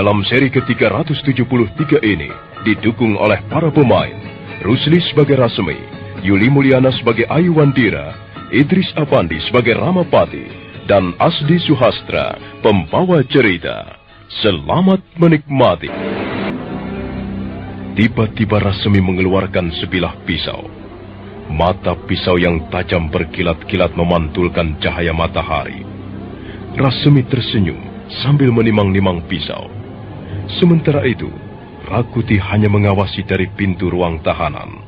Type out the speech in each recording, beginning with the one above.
Dalam seri ke-373 ini didukung oleh para pemain Rusli sebagai Rasmi, Yuli Mulyana sebagai Ayu Wandira, Idris Avandi sebagai Ramapati, dan Asdi Suhastra, pembawa cerita. Selamat menikmati. Tiba-tiba Rasmi mengeluarkan sebilah pisau. Mata pisau yang tajam berkilat-kilat memantulkan cahaya matahari. Rasmi tersenyum sambil menimang-nimang pisau. Sementara itu, Rakuti hanya mengawasi dari pintu ruang tahanan.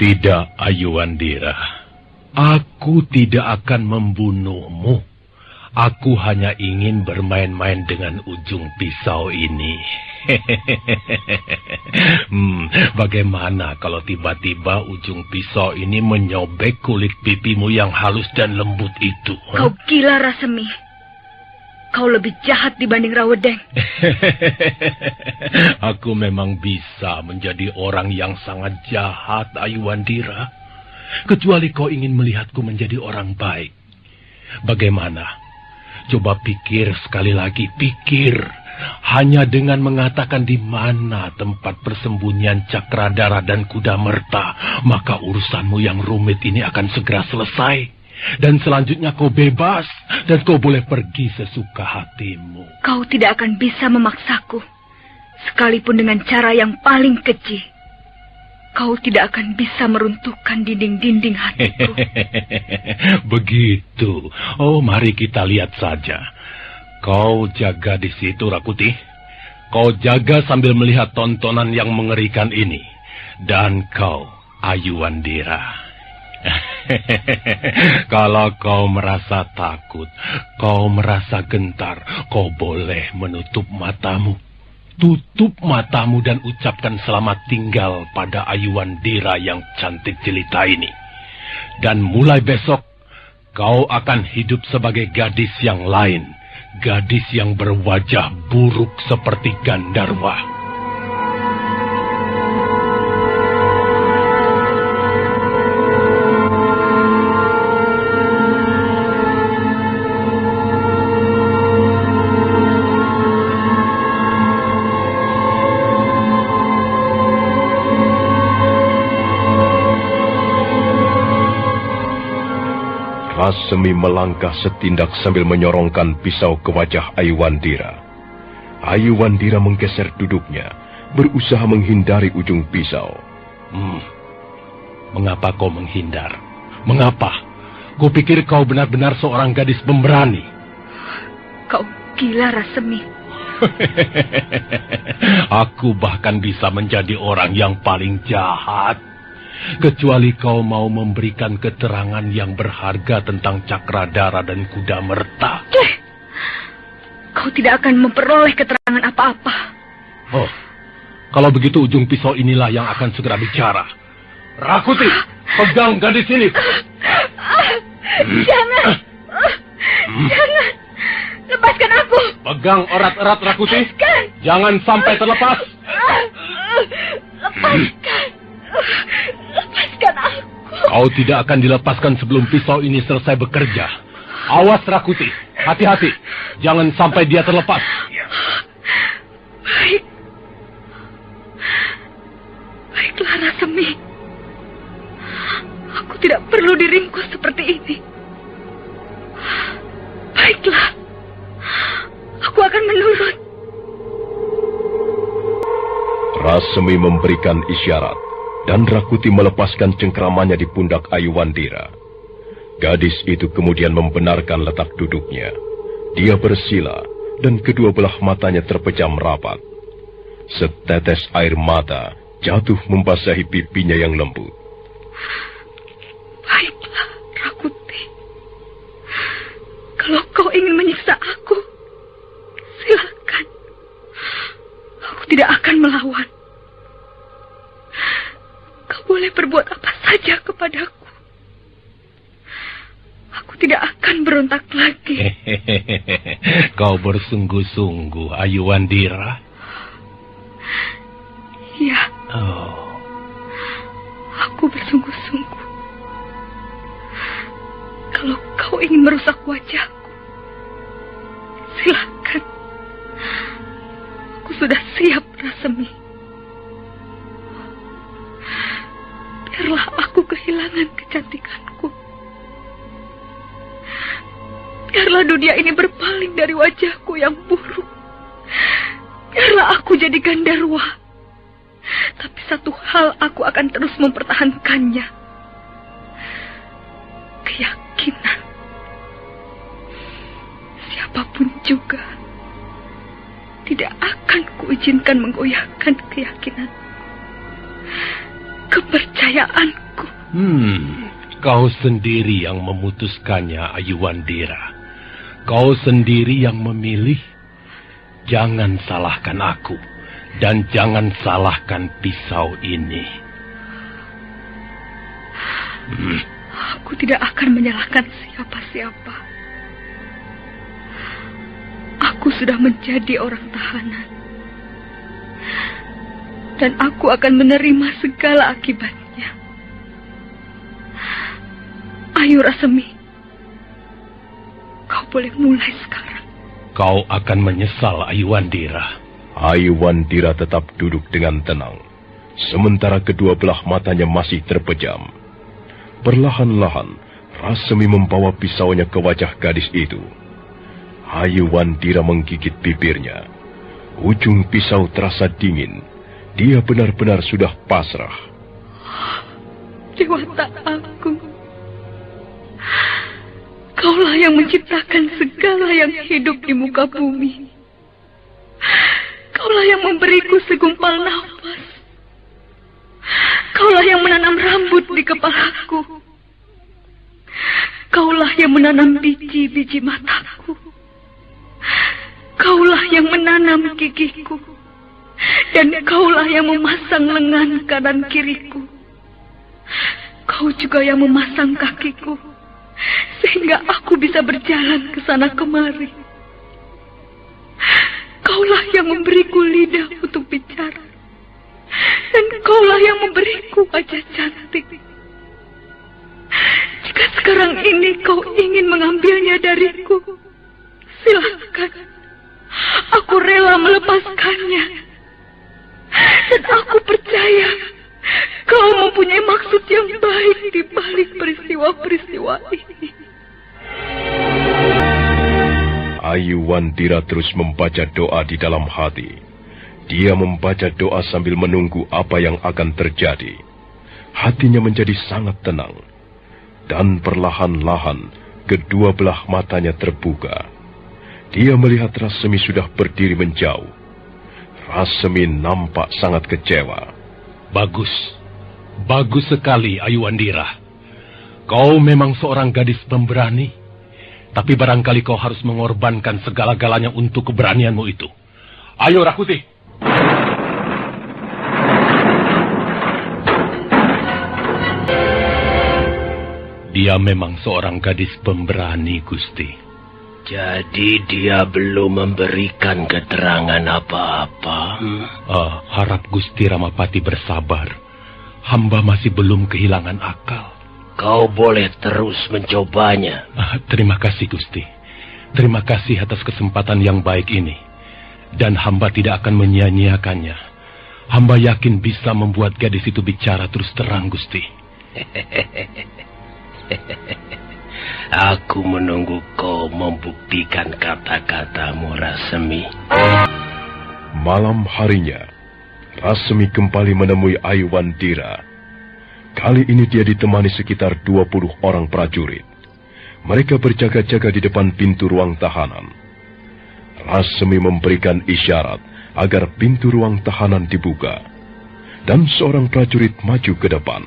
Tidak, Ayu Wandira. Aku tidak akan membunuhmu. Aku hanya ingin bermain-main dengan ujung pisau ini. Bagaimana kalau tiba-tiba ujung pisau ini menyobek kulit pipimu yang halus dan lembut itu? Kau gila, Rasmi. Kau lebih jahat dibanding Rawedeng. Aku memang bisa menjadi orang yang sangat jahat, Ayu Wandira. Kecuali kau ingin melihatku menjadi orang baik. Bagaimana? Coba pikir sekali lagi, pikir. Hanya dengan mengatakan di mana tempat persembunyian Cakradara dan Kuda Merta, maka urusanmu yang rumit ini akan segera selesai. Dan selanjutnya kau bebas, dan kau boleh pergi sesuka hatimu. Kau tidak akan bisa memaksaku, sekalipun dengan cara yang paling keji. Kau tidak akan bisa meruntuhkan dinding-dinding hatiku. Begitu. Oh, mari kita lihat saja. Kau jaga di situ, Rakuti. Kau jaga sambil melihat tontonan yang mengerikan ini. Dan kau, Ayu Wandira. Kalau kau merasa takut, kau merasa gentar, kau boleh menutup matamu. Tutup matamu dan ucapkan selamat tinggal pada Ayu Wandira yang cantik jelita ini. Dan mulai besok, kau akan hidup sebagai gadis yang lain. Gadis yang berwajah buruk seperti Gandarwa. Rasmi melangkah setindak sambil menyorongkan pisau ke wajah Ayu Wandira. Ayu Wandira menggeser duduknya, berusaha menghindari ujung pisau. Mengapa kau menghindar? Mengapa? Kau pikir kau benar-benar seorang gadis pemberani? Kau gila, Rasmi. Aku bahkan bisa menjadi orang yang paling jahat. Kecuali kau mau memberikan keterangan yang berharga tentang Cakradara dan Kuda Merta. Kau tidak akan memperoleh keterangan apa-apa. Oh, kalau begitu ujung pisau inilah yang akan segera bicara. Rakuti, pegang gadis ini. Jangan. Jangan. Lepaskan aku. Pegang erat-erat, Rakuti. Lepaskan. Jangan sampai terlepas. Lepaskan. Lepaskan aku. Kau tidak akan dilepaskan sebelum pisau ini selesai bekerja. Awas, Rakuti. Hati-hati. Jangan sampai dia terlepas. Baik. Baiklah, Rasmi. Aku tidak perlu diringkus seperti ini. Baiklah. Aku akan menurut. Rasmi memberikan isyarat, dan Rakuti melepaskan cengkramannya di pundak Ayu Wandira. Gadis itu kemudian membenarkan letak duduknya. Dia bersila, dan kedua belah matanya terpejam rapat. Setetes air mata jatuh membasahi pipinya yang lembut. Baiklah, Rakuti. Kalau kau ingin menyiksa aku, silakan. Aku tidak akan melawan. Kau boleh berbuat apa saja kepadaku. Aku tidak akan berontak lagi. Kau bersungguh-sungguh, Ayu Wandira? Iya. Oh. Aku bersungguh-sungguh. Kalau kau ingin merusak wajahku, silakan. Aku Rasemi. Biarlah aku kehilangan kecantikanku. Biarlah dunia ini berpaling dari wajahku yang buruk. Biarlah aku jadi gandarwa. Tapi satu hal aku akan terus mempertahankannya. Keyakinan. Siapapun juga tidak akan kuizinkan menggoyahkan keyakinan, kepercayaanku. Kau sendiri yang memutuskannya, Ayuwandira. Kau sendiri yang memilih. Jangan salahkan aku. Dan jangan salahkan pisau ini. Aku tidak akan menyalahkan siapa-siapa. Aku sudah menjadi orang tahanan. Dan aku akan menerima segala akibatnya. Ayo Rasemi. Kau boleh mulai sekarang. Kau akan menyesal, Ayuwandira. Ayuwandira tetap duduk dengan tenang. Sementara kedua belah matanya masih terpejam. Perlahan-lahan, Rasemi membawa pisaunya ke wajah gadis itu. Ayuwandira menggigit bibirnya. Ujung pisau terasa dingin. Dia benar-benar sudah pasrah. Dewata Agung. Kaulah yang menciptakan segala yang hidup di muka bumi. Kaulah yang memberiku segumpal nafas. Kaulah yang menanam rambut di kepalaku. Kaulah yang menanam biji-biji mataku. Kaulah yang menanam gigiku. Dan kaulah yang memasang lengan kanan kiriku. Kau juga yang memasang kakiku. Sehingga aku bisa berjalan ke sana kemari. Kaulah yang memberiku lidah untuk bicara. Dan kaulah yang memberiku wajah cantik. Jika sekarang ini kau ingin mengambilnya dariku, silakan. Aku rela melepaskannya. Dan aku percaya kau mempunyai maksud yang baik di balik peristiwa-peristiwa ini. Ayuwandira terus membaca doa di dalam hati. Dia membaca doa sambil menunggu apa yang akan terjadi. Hatinya menjadi sangat tenang. Dan perlahan-lahan kedua belah matanya terbuka. Dia melihat Rasemi sudah berdiri menjauh. Rasemi nampak sangat kecewa. Bagus. Bagus sekali, Ayuwandira. Kau memang seorang gadis pemberani. Tapi barangkali kau harus mengorbankan segala-galanya untuk keberanianmu itu. Ayo, Rakuti. Dia memang seorang gadis pemberani, Gusti. Jadi dia belum memberikan keterangan apa-apa? Harap Gusti Ramapati bersabar. Hamba masih belum kehilangan akal. Kau boleh terus mencobanya. Terima kasih, Gusti. Terima kasih atas kesempatan yang baik ini. Dan hamba tidak akan menyia-nyiakannya. Hamba yakin bisa membuat gadis itu bicara terus terang, Gusti. Aku menunggu kau membuktikan kata-katamu, Rasemi. Malam harinya, Rasemi kembali menemui Ayuwandira. Kali ini dia ditemani sekitar 20 orang prajurit. Mereka berjaga-jaga di depan pintu ruang tahanan. Rasemi memberikan isyarat agar pintu ruang tahanan dibuka. Dan seorang prajurit maju ke depan.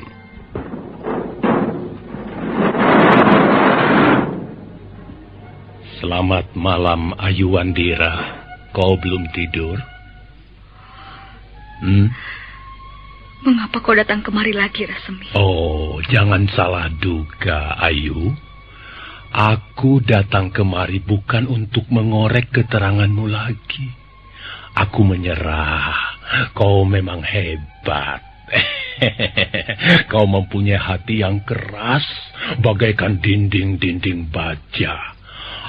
Selamat malam, Ayuwandira. Kau belum tidur? Mengapa kau datang kemari lagi, Rasemi? Oh, jangan salah duga, Ayu. Aku datang kemari bukan untuk mengorek keteranganmu lagi. Aku menyerah. Kau memang hebat. Kau mempunyai hati yang keras, bagaikan dinding-dinding baja.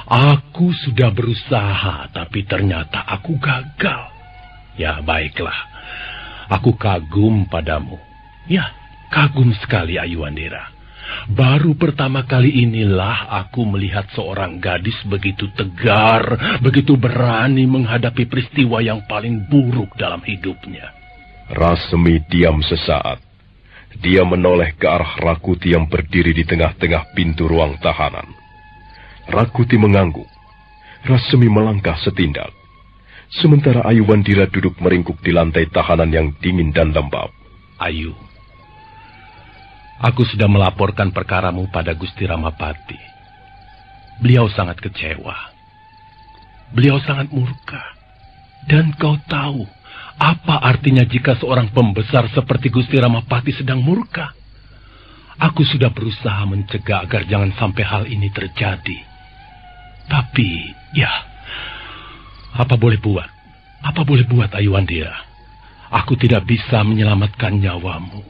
Aku sudah berusaha, tapi ternyata aku gagal. Ya, baiklah. Aku kagum padamu. Ya, kagum sekali Ayuandira. Baru pertama kali inilah aku melihat seorang gadis begitu tegar, begitu berani menghadapi peristiwa yang paling buruk dalam hidupnya. Rasemi diam sesaat. Dia menoleh ke arah Rakuti yang berdiri di tengah-tengah pintu ruang tahanan. Rakuti mengangguk. Rasemi melangkah setindak. Sementara Ayuandira duduk meringkuk di lantai tahanan yang dingin dan lembab. Ayu, aku sudah melaporkan perkaramu pada Gusti Ramapati. Beliau sangat kecewa. Beliau sangat murka. Dan kau tahu apa artinya jika seorang pembesar seperti Gusti Ramapati sedang murka? Aku sudah berusaha mencegah agar jangan sampai hal ini terjadi. Tapi, ya, apa boleh buat? Apa boleh buat, Ayuandira? Aku tidak bisa menyelamatkan nyawamu.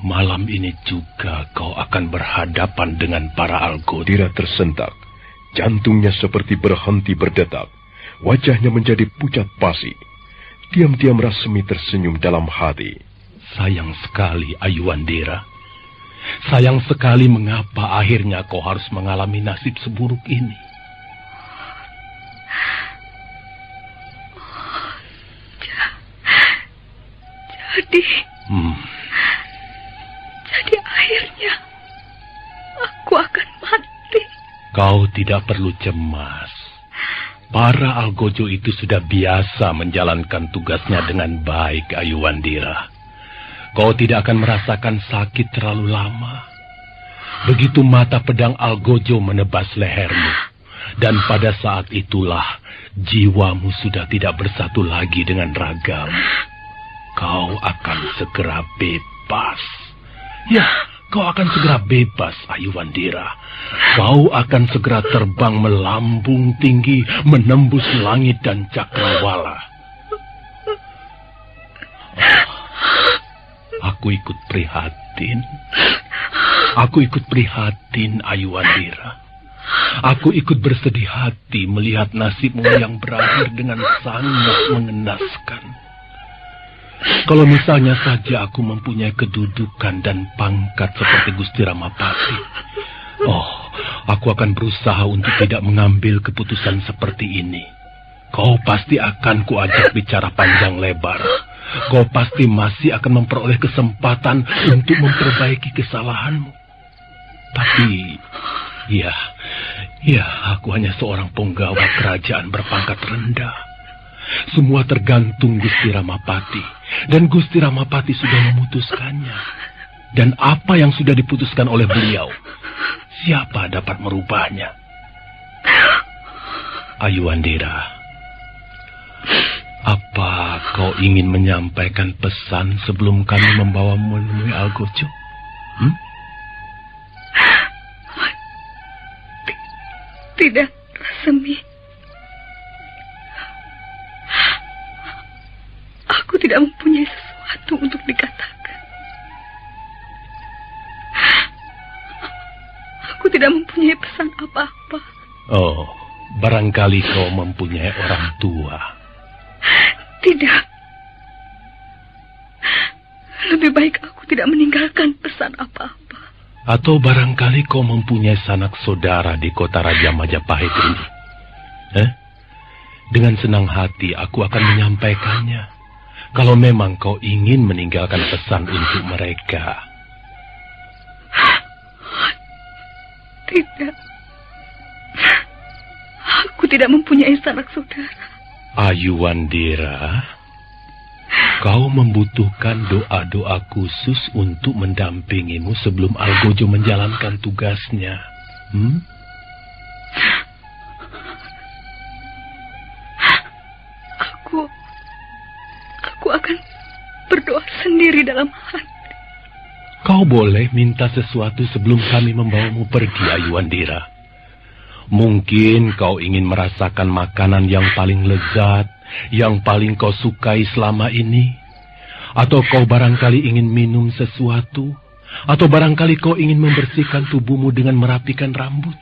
Malam ini juga kau akan berhadapan dengan para algojo. Dira tersentak. Jantungnya seperti berhenti berdetak. Wajahnya menjadi pucat pasi. Diam-diam Rasemi tersenyum dalam hati. Sayang sekali, Ayuandira. Sayang sekali mengapa akhirnya kau harus mengalami nasib seburuk ini. Jadi akhirnya aku akan mati. Kau tidak perlu cemas. Para algojo itu sudah biasa menjalankan tugasnya dengan baik, Ayuandira. Kau tidak akan merasakan sakit terlalu lama. Begitu mata pedang algojo menebas lehermu, dan pada saat itulah jiwamu sudah tidak bersatu lagi dengan ragamu. Kau akan segera bebas. Ya, kau akan segera bebas, Ayuandira. Kau akan segera terbang melambung tinggi, menembus langit dan cakrawala. Aku ikut prihatin. Aku ikut prihatin, Ayuandira. Aku ikut bersedih hati melihat nasibmu yang berakhir dengan sangat mengenaskan. Kalau misalnya saja aku mempunyai kedudukan dan pangkat seperti Gusti Ramapati, aku akan berusaha untuk tidak mengambil keputusan seperti ini. Kau pasti akan kuajak bicara panjang lebar. Kau pasti masih akan memperoleh kesempatan untuk memperbaiki kesalahanmu. Tapi, ya, aku hanya seorang penggawa kerajaan berpangkat rendah. Semua tergantung Gusti Ramapati, dan Gusti Ramapati sudah memutuskannya. Dan apa yang sudah diputuskan oleh beliau, siapa dapat merubahnya? Ayuandira, apa kau ingin menyampaikan pesan sebelum kami membawamu menemui algojo? Tidak, Rasemi. Aku tidak mempunyai sesuatu untuk dikatakan. Aku tidak mempunyai pesan apa-apa. Oh, barangkali kau mempunyai orang tua. Tidak. Lebih baik aku tidak meninggalkan pesan apa-apa. Atau barangkali kau mempunyai sanak saudara di kota Raja Majapahit ini. Dengan senang hati aku akan menyampaikannya. Kalau memang kau ingin meninggalkan pesan untuk mereka. Tidak. Aku tidak mempunyai sanak saudara. Ayuandira, kau membutuhkan doa-doa khusus untuk mendampingimu sebelum algojo menjalankan tugasnya. Aku akan berdoa sendiri dalam hati. Kau boleh minta sesuatu sebelum kami membawamu pergi, Ayuandira. Mungkin kau ingin merasakan makanan yang paling lezat, yang paling kau sukai selama ini. Atau kau barangkali ingin minum sesuatu. Atau barangkali kau ingin membersihkan tubuhmu dengan merapikan rambut.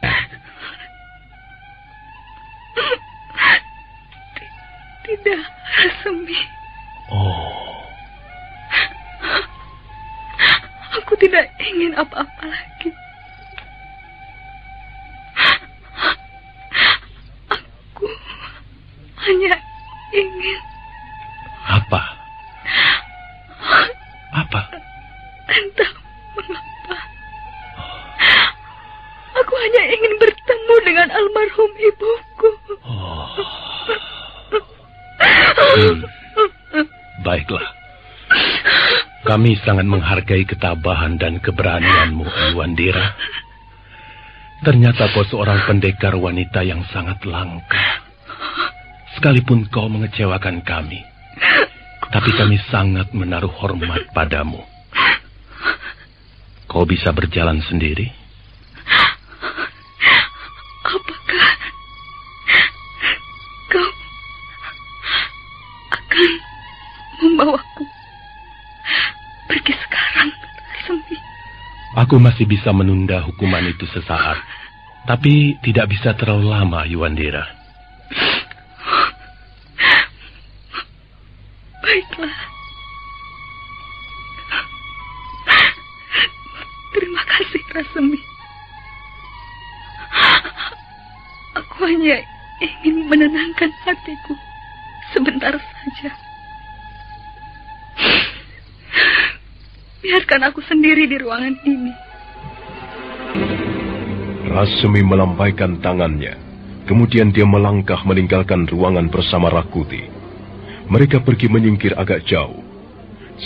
Tidak, Rasemi. Oh, ingin apa-apa lagi. Aku hanya ingin... Apa? Apa? Entah mengapa. Aku hanya ingin bertemu dengan almarhum ibuku. Baiklah. Kami sangat menghargai ketabahan dan keberanianmu, Aiwandira. Ternyata kau seorang pendekar wanita yang sangat langka. Sekalipun kau mengecewakan kami, tapi kami sangat menaruh hormat padamu. Kau bisa berjalan sendiri? Apakah kau akan membawaku pergi sekarang, Rasemi? Aku masih bisa menunda hukuman itu sesaat, tapi tidak bisa terlalu lama, Aiwandira. Baiklah. Terima kasih, Rasemi. Aku hanya ingin menenangkan hatiku sebentar saja. Biarkan aku sendiri di ruangan ini. Rasemi melambaikan tangannya. Kemudian dia melangkah meninggalkan ruangan bersama Rakuti. Mereka pergi menyingkir agak jauh.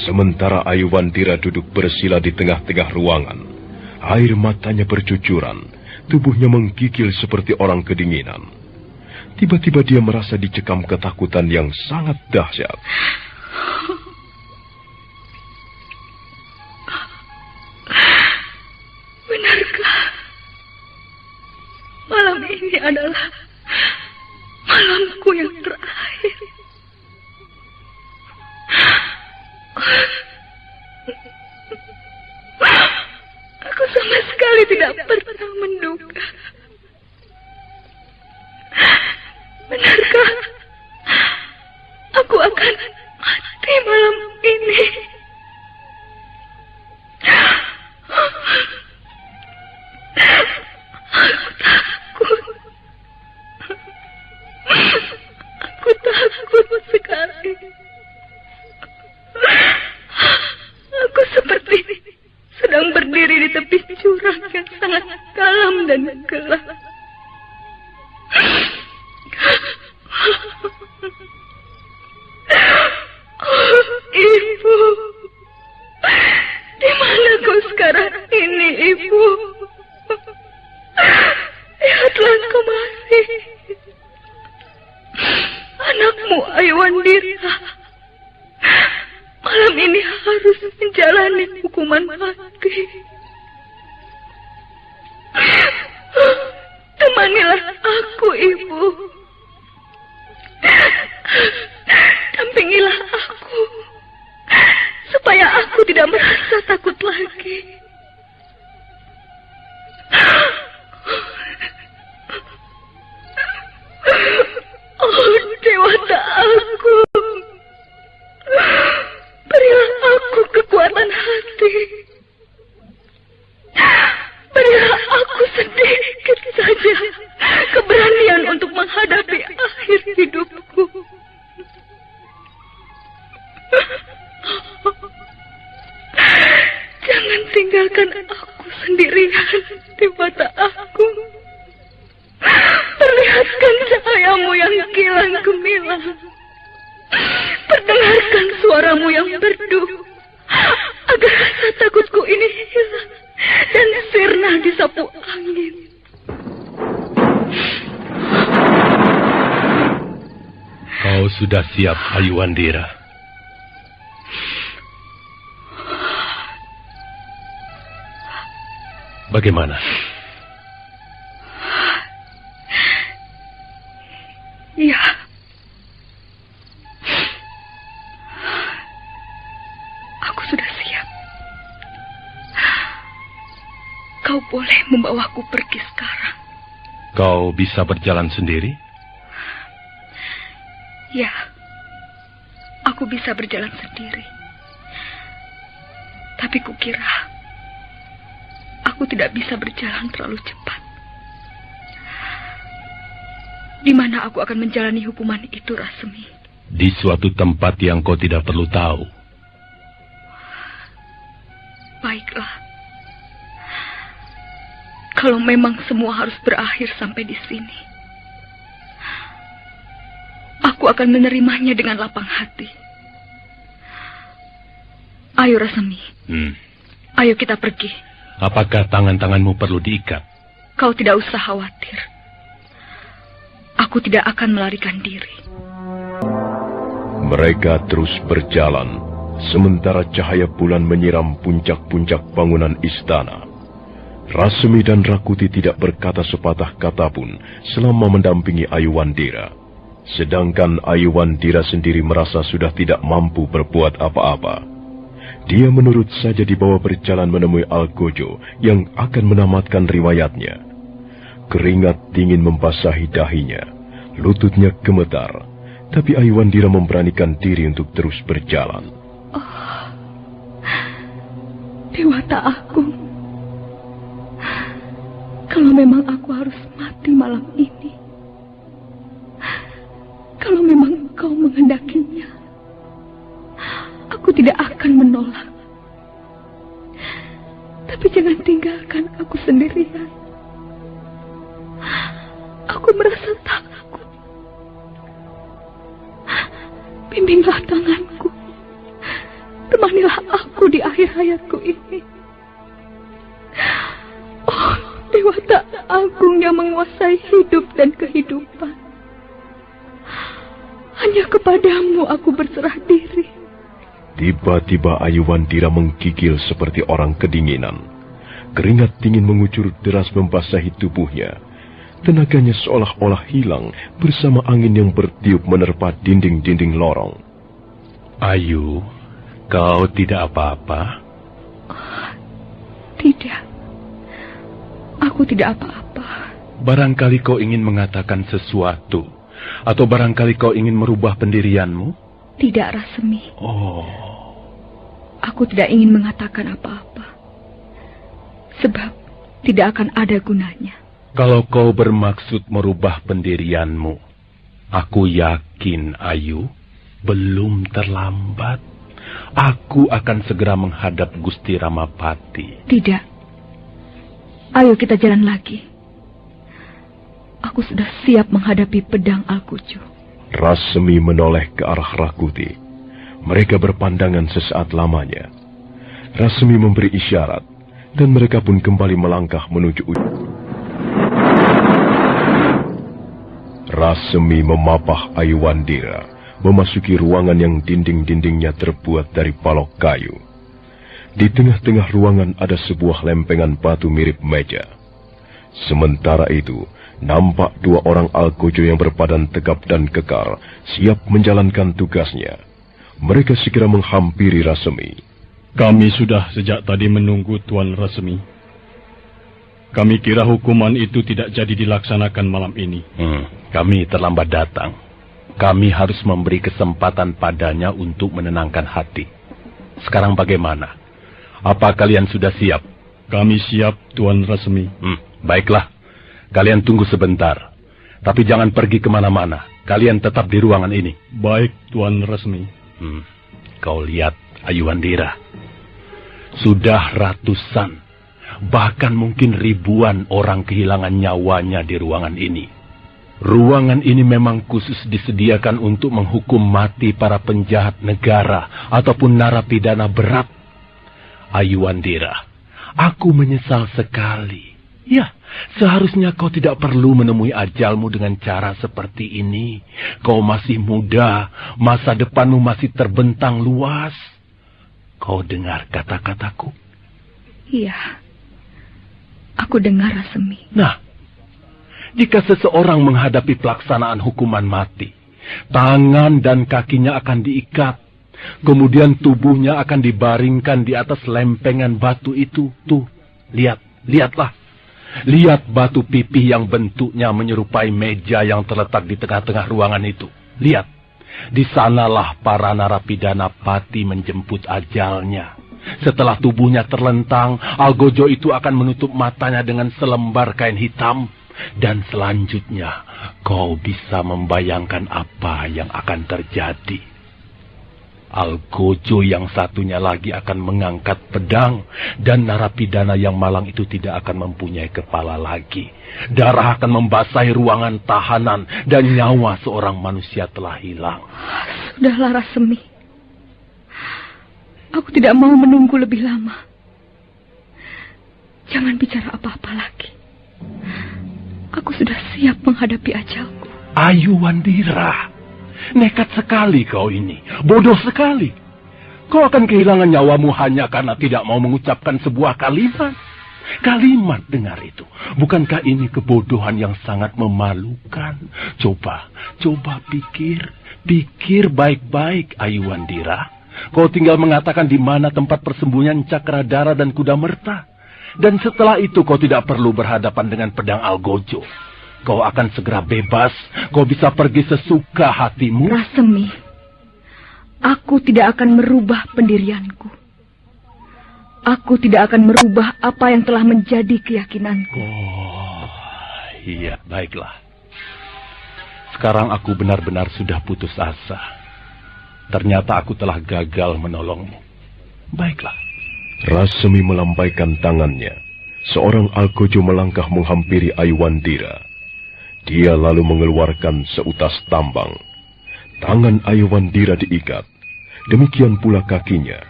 Sementara Aiwandira duduk bersila di tengah-tengah ruangan. Air matanya bercucuran. Tubuhnya menggigil seperti orang kedinginan. Tiba-tiba dia merasa dicekam ketakutan yang sangat dahsyat. Benarkah malam ini adalah malamku yang terakhir? Aku sama sekali tidak pernah menduga. Benarkah aku akan mati malam ini? Aku takut sekali. Aku seperti sedang berdiri di tepi jurang yang sangat dalam dan gelap. Oh, Ibu, di mana kau sekarang ini, Ibu? Lihatlah kemari. Anakmu Aiwandira malam ini harus menjalani hukuman mati. Temanilah aku, Ibu. Dampingilah aku, supaya aku tidak merasa takut lagi. Oh, Dewata aku. Berilah aku kekuatan hati. Berilah aku sedikit saja keberanian untuk menghadapi akhir hidupku. Jangan tinggalkan aku sendirian di mata aku. Perlihatkan cahayamu yang kilang gemilang. Perdengarkan suaramu yang merdu, agar rasa takutku ini hilang dan sirna disapu angin. Kau sudah siap, Aiwandira? Bagaimana? Ya. Aku sudah siap. Kau boleh membawaku pergi sekarang. Kau bisa berjalan sendiri? Ya. Aku bisa berjalan sendiri. Tapi kukira aku tidak bisa berjalan terlalu cepat. Di mana aku akan menjalani hukuman itu, Rasemi? Di suatu tempat yang kau tidak perlu tahu. Baiklah. Kalau memang semua harus berakhir sampai di sini, aku akan menerimanya dengan lapang hati. Ayo, Rasemi. Ayo kita pergi. Apakah tangan-tanganmu perlu diikat? Kau tidak usah khawatir. Aku tidak akan melarikan diri. Mereka terus berjalan, sementara cahaya bulan menyiram puncak-puncak bangunan istana. Rasemi dan Rakuti tidak berkata sepatah kata pun selama mendampingi Ayuwandira. Sedangkan Ayuwandira sendiri merasa sudah tidak mampu berbuat apa-apa. Dia menurut saja dibawa berjalan menemui Algojo yang akan menamatkan riwayatnya. Keringat dingin membasahi dahinya, lututnya gemetar, tapi Ayuwandira memberanikan diri untuk terus berjalan. Oh, Dewata Agung, kalau memang aku harus mati malam ini, kalau memang Engkau menghendakinya, aku tidak akan menolak. Tapi jangan tinggalkan aku sendirian. Aku merasa takut. Bimbinglah tanganku. Temanilah aku di akhir hayatku ini. Oh, Dewata Agung yang menguasai hidup dan kehidupan. Hanya kepadamu aku berserah diri. Tiba-tiba Ayuwandira menggigil seperti orang kedinginan. Keringat dingin mengucur deras membasahi tubuhnya. Tenaganya seolah-olah hilang bersama angin yang bertiup menerpa dinding-dinding lorong. Ayu, kau tidak apa-apa? Oh, tidak. Aku tidak apa-apa. Barangkali kau ingin mengatakan sesuatu. Atau barangkali kau ingin merubah pendirianmu? Tidak, Rasemi. Oh. Aku tidak ingin mengatakan apa-apa. Sebab tidak akan ada gunanya. Kalau kau bermaksud merubah pendirianmu, aku yakin, Ayu, belum terlambat. Aku akan segera menghadap Gusti Ramapati. Tidak. Ayo kita jalan lagi. Aku sudah siap menghadapi pedang Algojo. Rasemi menoleh ke arah Rakuti. Mereka berpandangan sesaat lamanya. Rasemi memberi isyarat, dan mereka pun kembali melangkah menuju ujung. Rasemi memapah Ayuwandira, memasuki ruangan yang dinding-dindingnya terbuat dari balok kayu. Di tengah-tengah ruangan ada sebuah lempengan batu mirip meja. Sementara itu, nampak dua orang Algojo yang berbadan tegap dan kekar, siap menjalankan tugasnya. Mereka segera menghampiri Rasemi. Kami sudah sejak tadi menunggu Tuan Rasemi. Kami kira hukuman itu tidak jadi dilaksanakan malam ini. Kami terlambat datang. Kami harus memberi kesempatan padanya untuk menenangkan hati. Sekarang bagaimana? Apa kalian sudah siap? Kami siap, Tuan Rasemi. Baiklah. Kalian tunggu sebentar. Tapi jangan pergi kemana-mana. Kalian tetap di ruangan ini. Baik, Tuan Rasemi. Kau lihat, Ayuwandira. Sudah ratusan, bahkan mungkin ribuan orang kehilangan nyawanya di ruangan ini. Ruangan ini memang khusus disediakan untuk menghukum mati para penjahat negara ataupun narapidana berat. Ayuwandira, aku menyesal sekali. Ya, seharusnya kau tidak perlu menemui ajalmu dengan cara seperti ini. Kau masih muda, masa depanmu masih terbentang luas. Kau dengar kata-kataku? Iya, aku dengar, Rasemi. Nah, jika seseorang menghadapi pelaksanaan hukuman mati, tangan dan kakinya akan diikat. Kemudian tubuhnya akan dibaringkan di atas lempengan batu itu. Tuh, lihatlah. Lihat batu pipih yang bentuknya menyerupai meja yang terletak di tengah-tengah ruangan itu. Lihat, di sanalah para narapidana pati menjemput ajalnya. Setelah tubuhnya terlentang, Algojo itu akan menutup matanya dengan selembar kain hitam. Dan selanjutnya, kau bisa membayangkan apa yang akan terjadi. Algojo yang satunya lagi akan mengangkat pedang, dan narapidana yang malang itu tidak akan mempunyai kepala lagi. Darah akan membasahi ruangan tahanan, dan nyawa seorang manusia telah hilang. Sudahlah, Rasemi. Aku tidak mau menunggu lebih lama. Jangan bicara apa-apa lagi. Aku sudah siap menghadapi ajalku. Ayuwandira. Nekat sekali kau ini, bodoh sekali. Kau akan kehilangan nyawamu hanya karena tidak mau mengucapkan sebuah kalimat. Kalimat, dengar itu. Bukankah ini kebodohan yang sangat memalukan? Coba pikir baik-baik, Ayuwandira. Kau tinggal mengatakan di mana tempat persembunyian Cakradara dan Kuda Merta. Dan setelah itu kau tidak perlu berhadapan dengan pedang Algojo. Kau akan segera bebas. Kau bisa pergi sesuka hatimu. Rasemi, aku tidak akan merubah pendirianku. Aku tidak akan merubah apa yang telah menjadi keyakinanku. Oh, iya, baiklah. Sekarang aku benar-benar sudah putus asa. Ternyata aku telah gagal menolongmu. Baiklah. Rasemi melambaikan tangannya. Seorang Algojo melangkah menghampiri Ayuwandira. Dia lalu mengeluarkan seutas tambang. Tangan Ayuwandira diikat. Demikian pula kakinya.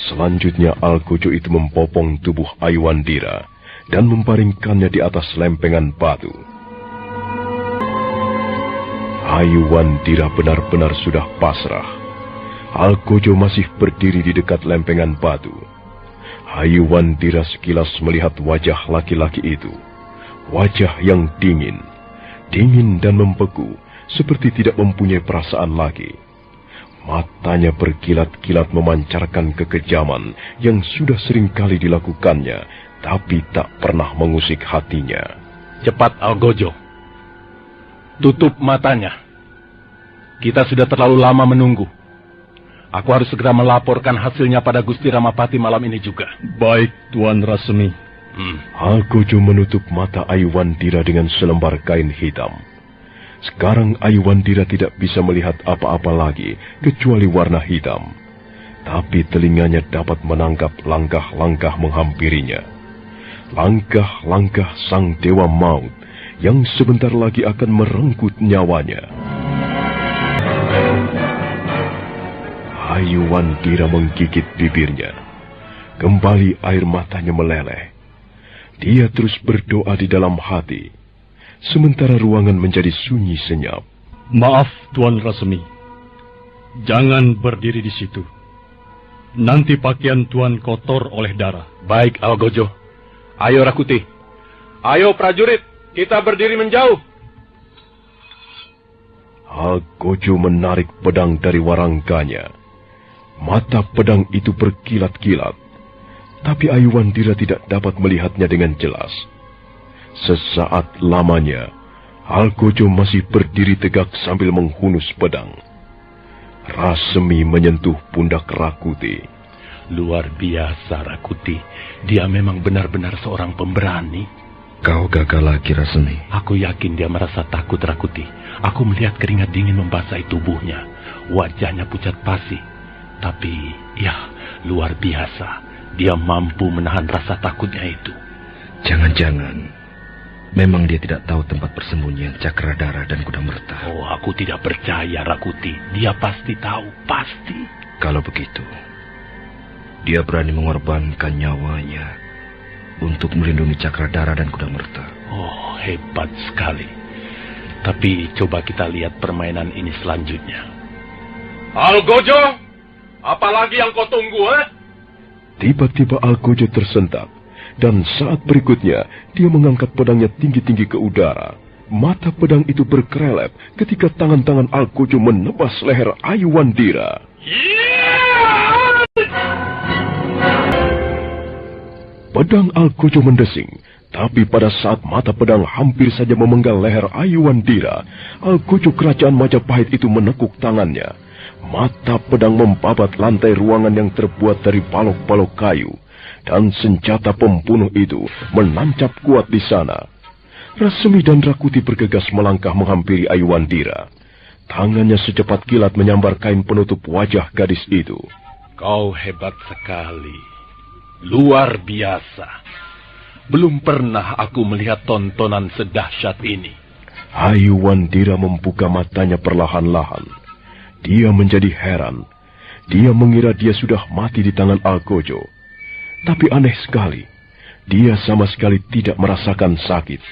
Selanjutnya Algojo itu mempopong tubuh Ayuwandira dan membaringkannya di atas lempengan batu. Ayuwandira benar-benar sudah pasrah. Algojo masih berdiri di dekat lempengan batu. Ayuwandira sekilas melihat wajah laki-laki itu. Wajah yang dingin dan membeku, seperti tidak mempunyai perasaan lagi. Matanya berkilat-kilat memancarkan kekejaman yang sudah sering kali dilakukannya, tapi tak pernah mengusik hatinya. Cepat, Algojo. Tutup matanya. Kita sudah terlalu lama menunggu. Aku harus segera melaporkan hasilnya pada Gusti Ramapati malam ini juga. Baik, Tuan Rasemi. Algojo menutup mata Ayuwandira dengan selembar kain hitam. Sekarang Ayuwandira tidak bisa melihat apa-apa lagi kecuali warna hitam. Tapi telinganya dapat menangkap langkah-langkah menghampirinya. Langkah-langkah sang Dewa Maut yang sebentar lagi akan merenggut nyawanya. Ayuwandira menggigit bibirnya. Kembali air matanya meleleh. Dia terus berdoa di dalam hati, sementara ruangan menjadi sunyi senyap. Maaf, Tuan Rasemi. Jangan berdiri di situ. Nanti pakaian Tuan kotor oleh darah. Baik, Algojo. Ayo, Rakuti. Ayo, prajurit. Kita berdiri menjauh. Algojo menarik pedang dari warangkanya. Mata pedang itu berkilat-kilat. Tapi Ayuwandira tidak dapat melihatnya dengan jelas. Sesaat lamanya, Algojo masih berdiri tegak sambil menghunus pedang. Rasemi menyentuh pundak Rakuti. Luar biasa, Rakuti. Dia memang benar-benar seorang pemberani. Kau gagal lagi, Rasemi. Aku yakin dia merasa takut, Rakuti. Aku melihat keringat dingin membasahi tubuhnya. Wajahnya pucat pasi. Tapi, ya, luar biasa. Dia mampu menahan rasa takutnya itu. Jangan-jangan memang dia tidak tahu tempat persembunyian Cakradara dan Kuda Merta. Oh, aku tidak percaya, Rakuti. Dia pasti tahu, pasti. Kalau begitu, dia berani mengorbankan nyawanya untuk melindungi Cakradara dan Kuda Merta. Oh, hebat sekali. Tapi coba kita lihat permainan ini selanjutnya. Algojo, apalagi yang kau tunggu, Tiba-tiba Algojo tersentak, dan saat berikutnya dia mengangkat pedangnya tinggi-tinggi ke udara. Mata pedang itu berkelep ketika tangan-tangan Algojo menebas leher Ayuwandira. Pedang Algojo mendesing, tapi pada saat mata pedang hampir saja memenggal leher Ayuwandira, Algojo kerajaan Majapahit itu menekuk tangannya. Mata pedang membabat lantai ruangan yang terbuat dari balok-balok kayu, dan senjata pembunuh itu menancap kuat di sana. Rasemi dan Rakuti bergegas melangkah menghampiri Ayuandira. Tangannya secepat kilat menyambar kain penutup wajah gadis itu. Kau hebat sekali. Luar biasa. Belum pernah aku melihat tontonan sedahsyat ini. Ayuandira membuka matanya perlahan-lahan. Dia menjadi heran. Dia mengira dia sudah mati di tangan Algojo. Tapi aneh sekali. Dia sama sekali tidak merasakan sakit.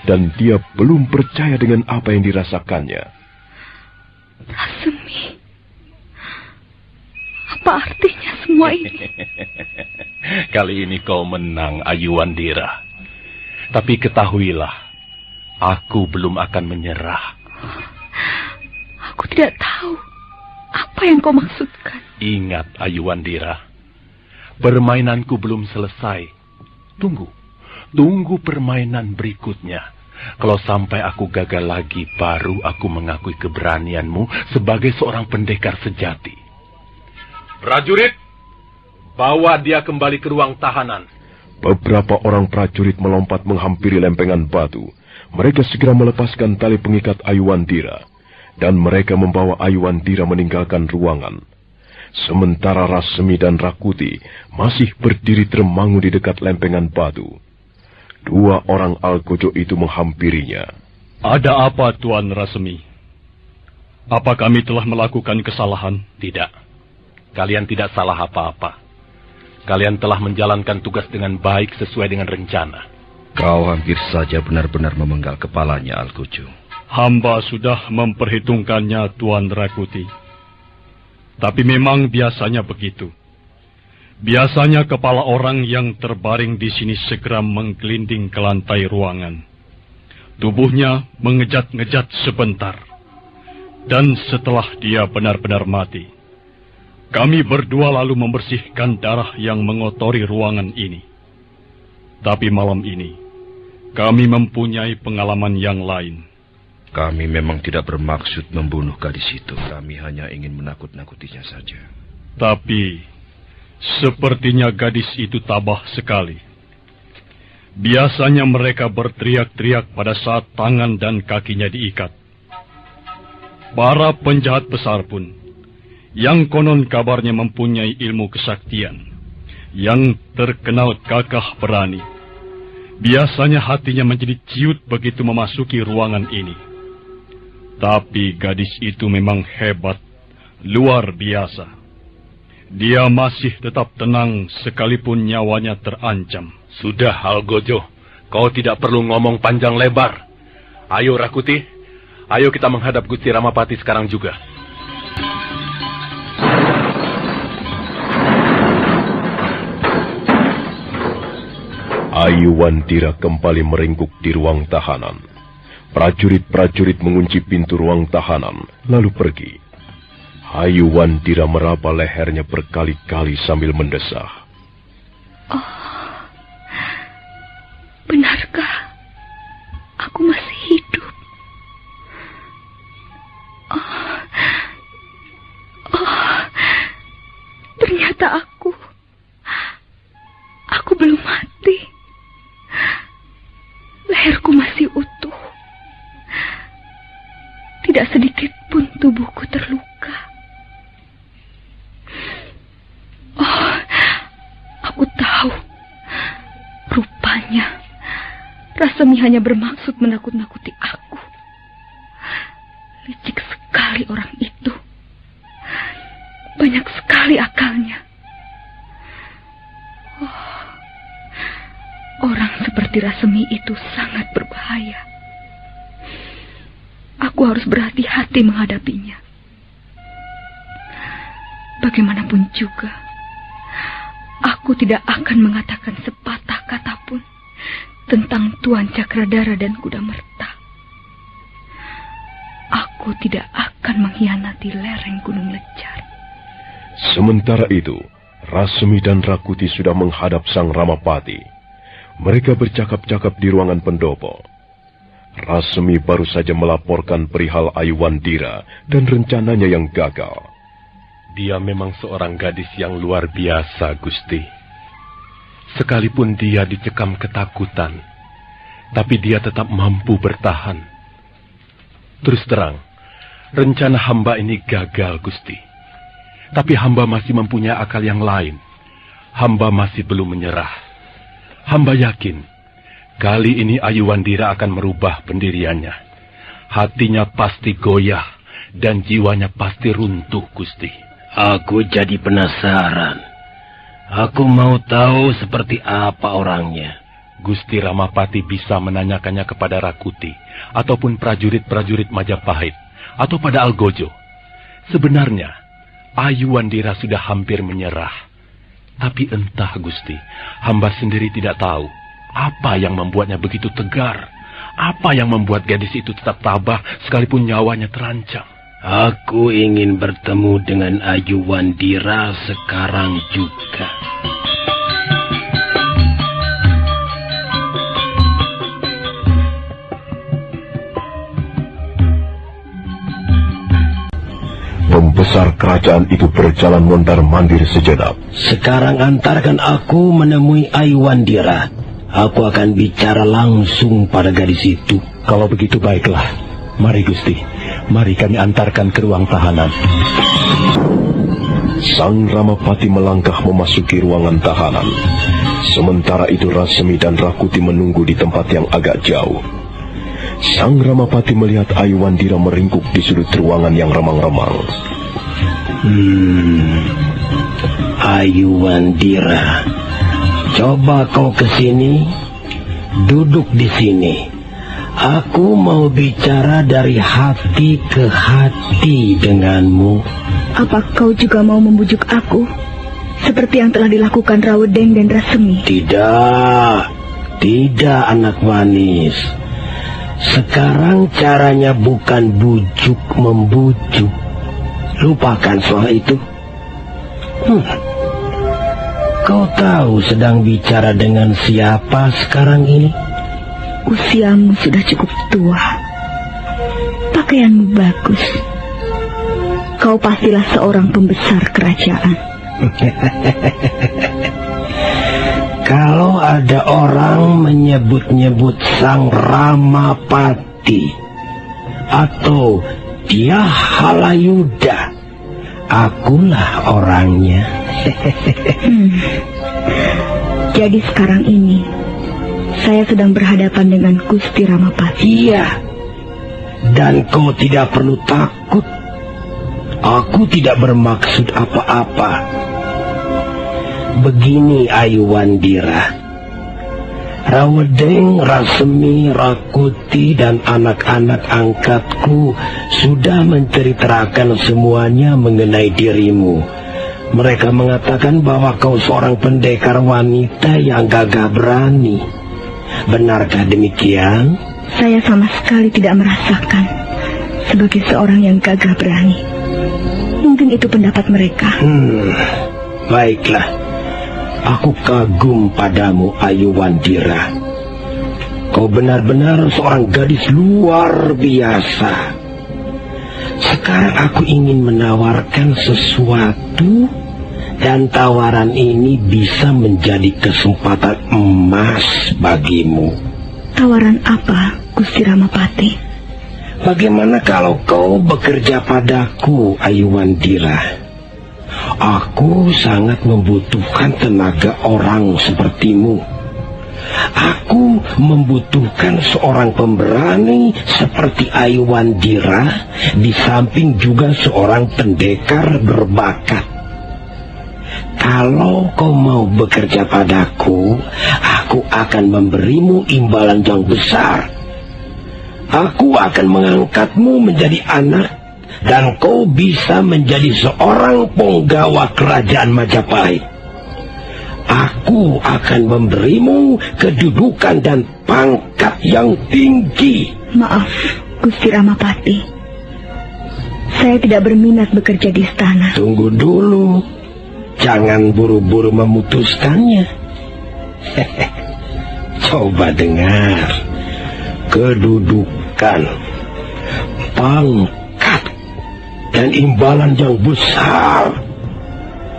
Dan dia belum percaya dengan apa yang dirasakannya. Rasemi, apa artinya semua ini? Kali ini kau menang, Ayuandira. Tapi ketahuilah, aku belum akan menyerah. Aku tidak tahu apa yang kau maksudkan. Ingat, Ayuandira, permainanku belum selesai. Tunggu permainan berikutnya. Kalau sampai aku gagal lagi, baru aku mengakui keberanianmu sebagai seorang pendekar sejati. Prajurit, bawa dia kembali ke ruang tahanan. Beberapa orang prajurit melompat menghampiri lempengan batu. Mereka segera melepaskan tali pengikat Ayuandira. Dan mereka membawa Ayuandira meninggalkan ruangan. Sementara Rasemi dan Rakuti masih berdiri termangu di dekat lempengan batu. Dua orang Algojo itu menghampirinya. Ada apa, Tuan Rasemi? Apa kami telah melakukan kesalahan? Tidak. Kalian tidak salah apa-apa. Kalian telah menjalankan tugas dengan baik sesuai dengan rencana. Kau hampir saja benar-benar memenggal kepalanya, Algojo. Hamba sudah memperhitungkannya, Tuan Rakuti. Tapi memang biasanya begitu. Biasanya kepala orang yang terbaring di sini segera menggelinding ke lantai ruangan. Tubuhnya mengejat-ngejat sebentar. Dan setelah dia benar-benar mati, kami berdua lalu membersihkan darah yang mengotori ruangan ini. Tapi malam ini, kami mempunyai pengalaman yang lain. Kami memang tidak bermaksud membunuh gadis itu. Kami hanya ingin menakut-nakutinya saja. Tapi sepertinya gadis itu tabah sekali. Biasanya mereka berteriak-teriak pada saat tangan dan kakinya diikat. Para penjahat besar pun, yang konon kabarnya mempunyai ilmu kesaktian, yang terkenal gagah berani, biasanya hatinya menjadi ciut begitu memasuki ruangan ini. Tapi gadis itu memang hebat, luar biasa. Dia masih tetap tenang sekalipun nyawanya terancam. Sudah, Algojo. Kau tidak perlu ngomong panjang lebar. Ayo, Rakuti. Ayo kita menghadap Gusti Ramapati sekarang juga. Ayuandira kembali meringkuk di ruang tahanan. Prajurit-prajurit mengunci pintu ruang tahanan, lalu pergi. Ayuandira meraba lehernya berkali-kali sambil mendesah. Oh, benarkah aku masih hidup? Ternyata aku belum mati. Leherku masih utuh. Tidak sedikit pun tubuhku terluka. Oh, aku tahu. Rupanya Rasemi hanya bermaksud menakut-nakuti aku. Licik sekali orang itu. Banyak sekali akalnya. Oh, orang seperti Rasemi itu sangat berbahaya. Aku harus berhati-hati menghadapinya. Bagaimanapun juga, aku tidak akan mengatakan sepatah kata pun tentang Tuan Cakradara dan Kuda Merta. Aku tidak akan mengkhianati lereng Gunung Lecar. Sementara itu, Rasemi dan Rakuti sudah menghadap Sang Ramapati. Mereka bercakap-cakap di ruangan pendopo. Rasemi baru saja melaporkan perihal Ayuandira dan rencananya yang gagal. Dia memang seorang gadis yang luar biasa, Gusti. Sekalipun dia dicekam ketakutan, tapi dia tetap mampu bertahan. Terus terang, rencana hamba ini gagal, Gusti. Tapi hamba masih mempunyai akal yang lain. Hamba masih belum menyerah. Hamba yakin, kali ini Ayuwandira akan merubah pendiriannya. Hatinya pasti goyah, dan jiwanya pasti runtuh, Gusti. Aku jadi penasaran. Aku mau tahu seperti apa orangnya. Gusti Ramapati bisa menanyakannya kepada Rakuti, ataupun prajurit-prajurit Majapahit, atau pada Algojo. Sebenarnya, Ayuwandira sudah hampir menyerah. Tapi entah, Gusti, hamba sendiri tidak tahu apa yang membuatnya begitu tegar. Apa yang membuat gadis itu tetap tabah sekalipun nyawanya terancam. Aku ingin bertemu dengan Ayuwandira sekarang juga. Pembesar kerajaan itu berjalan mondar-mandir sejenak. Sekarang antarkan aku menemui Ayuwandira. Aku akan bicara langsung pada gadis itu. Kalau begitu baiklah. Mari, Gusti. Mari kami antarkan ke ruang tahanan. Sang Ramapati melangkah memasuki ruangan tahanan. Sementara itu Rasemi dan Rakuti menunggu di tempat yang agak jauh. Sang Ramapati melihat Ayuwandira meringkuk di sudut ruangan yang remang-remang. Ayuwandira, coba kau ke sini. Duduk di sini. Aku mau bicara dari hati ke hati denganmu. Apa kau juga mau membujuk aku? Seperti yang telah dilakukan Rawedeng dan Rasemi. Tidak anak manis. Sekarang caranya bukan bujuk-membujuk. Lupakan soal itu. Kau tahu sedang bicara dengan siapa sekarang ini? Usiamu sudah cukup tua. Pakaianmu bagus. Kau pastilah seorang pembesar kerajaan. Kalau ada orang menyebut-nyebut Sang Ramapati atau dia Halayuda, akulah orangnya. Jadi sekarang ini saya sedang berhadapan dengan Gusti Ramapati. Iya. Dan kau tidak perlu takut. Aku tidak bermaksud apa-apa. Begini Ayuwandira. Rawedeng, Rasemi, Rakuti, dan anak-anak angkatku sudah menceritakan semuanya mengenai dirimu. Mereka mengatakan bahwa kau seorang pendekar wanita yang gagah berani. Benarkah demikian? Saya sama sekali tidak merasakan sebagai seorang yang gagah berani. Mungkin itu pendapat mereka. Baiklah. Aku kagum padamu, Ayuwandira. Kau benar-benar seorang gadis luar biasa. Sekarang aku ingin menawarkan sesuatu, dan tawaran ini bisa menjadi kesempatan emas bagimu. Tawaran apa, Gusti Ramapati? Bagaimana kalau kau bekerja padaku, Ayuwandira? Aku sangat membutuhkan tenaga orang sepertimu. Aku membutuhkan seorang pemberani seperti Ayuwandira, di samping juga seorang pendekar berbakat. Kalau kau mau bekerja padaku, aku akan memberimu imbalan yang besar. Aku akan mengangkatmu menjadi anak, dan kau bisa menjadi seorang penggawa kerajaan Majapahit. Aku akan memberimu kedudukan dan pangkat yang tinggi. Maaf, Gusti Ramapati. Saya tidak berminat bekerja di istana. Tunggu dulu. Jangan buru-buru memutuskannya. Coba dengar. Kedudukan, pangkat, dan imbalan yang besar.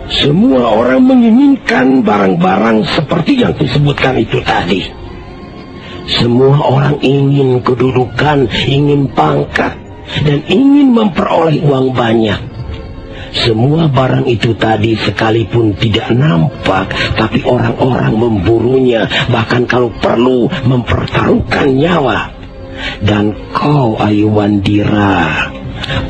Semua orang menginginkan barang-barang seperti yang disebutkan itu tadi. Semua orang ingin kedudukan, ingin pangkat, dan ingin memperoleh uang banyak. Semua barang itu tadi sekalipun tidak nampak, tapi orang-orang memburunya, bahkan kalau perlu mempertaruhkan nyawa. Dan kau, Ayuwandira,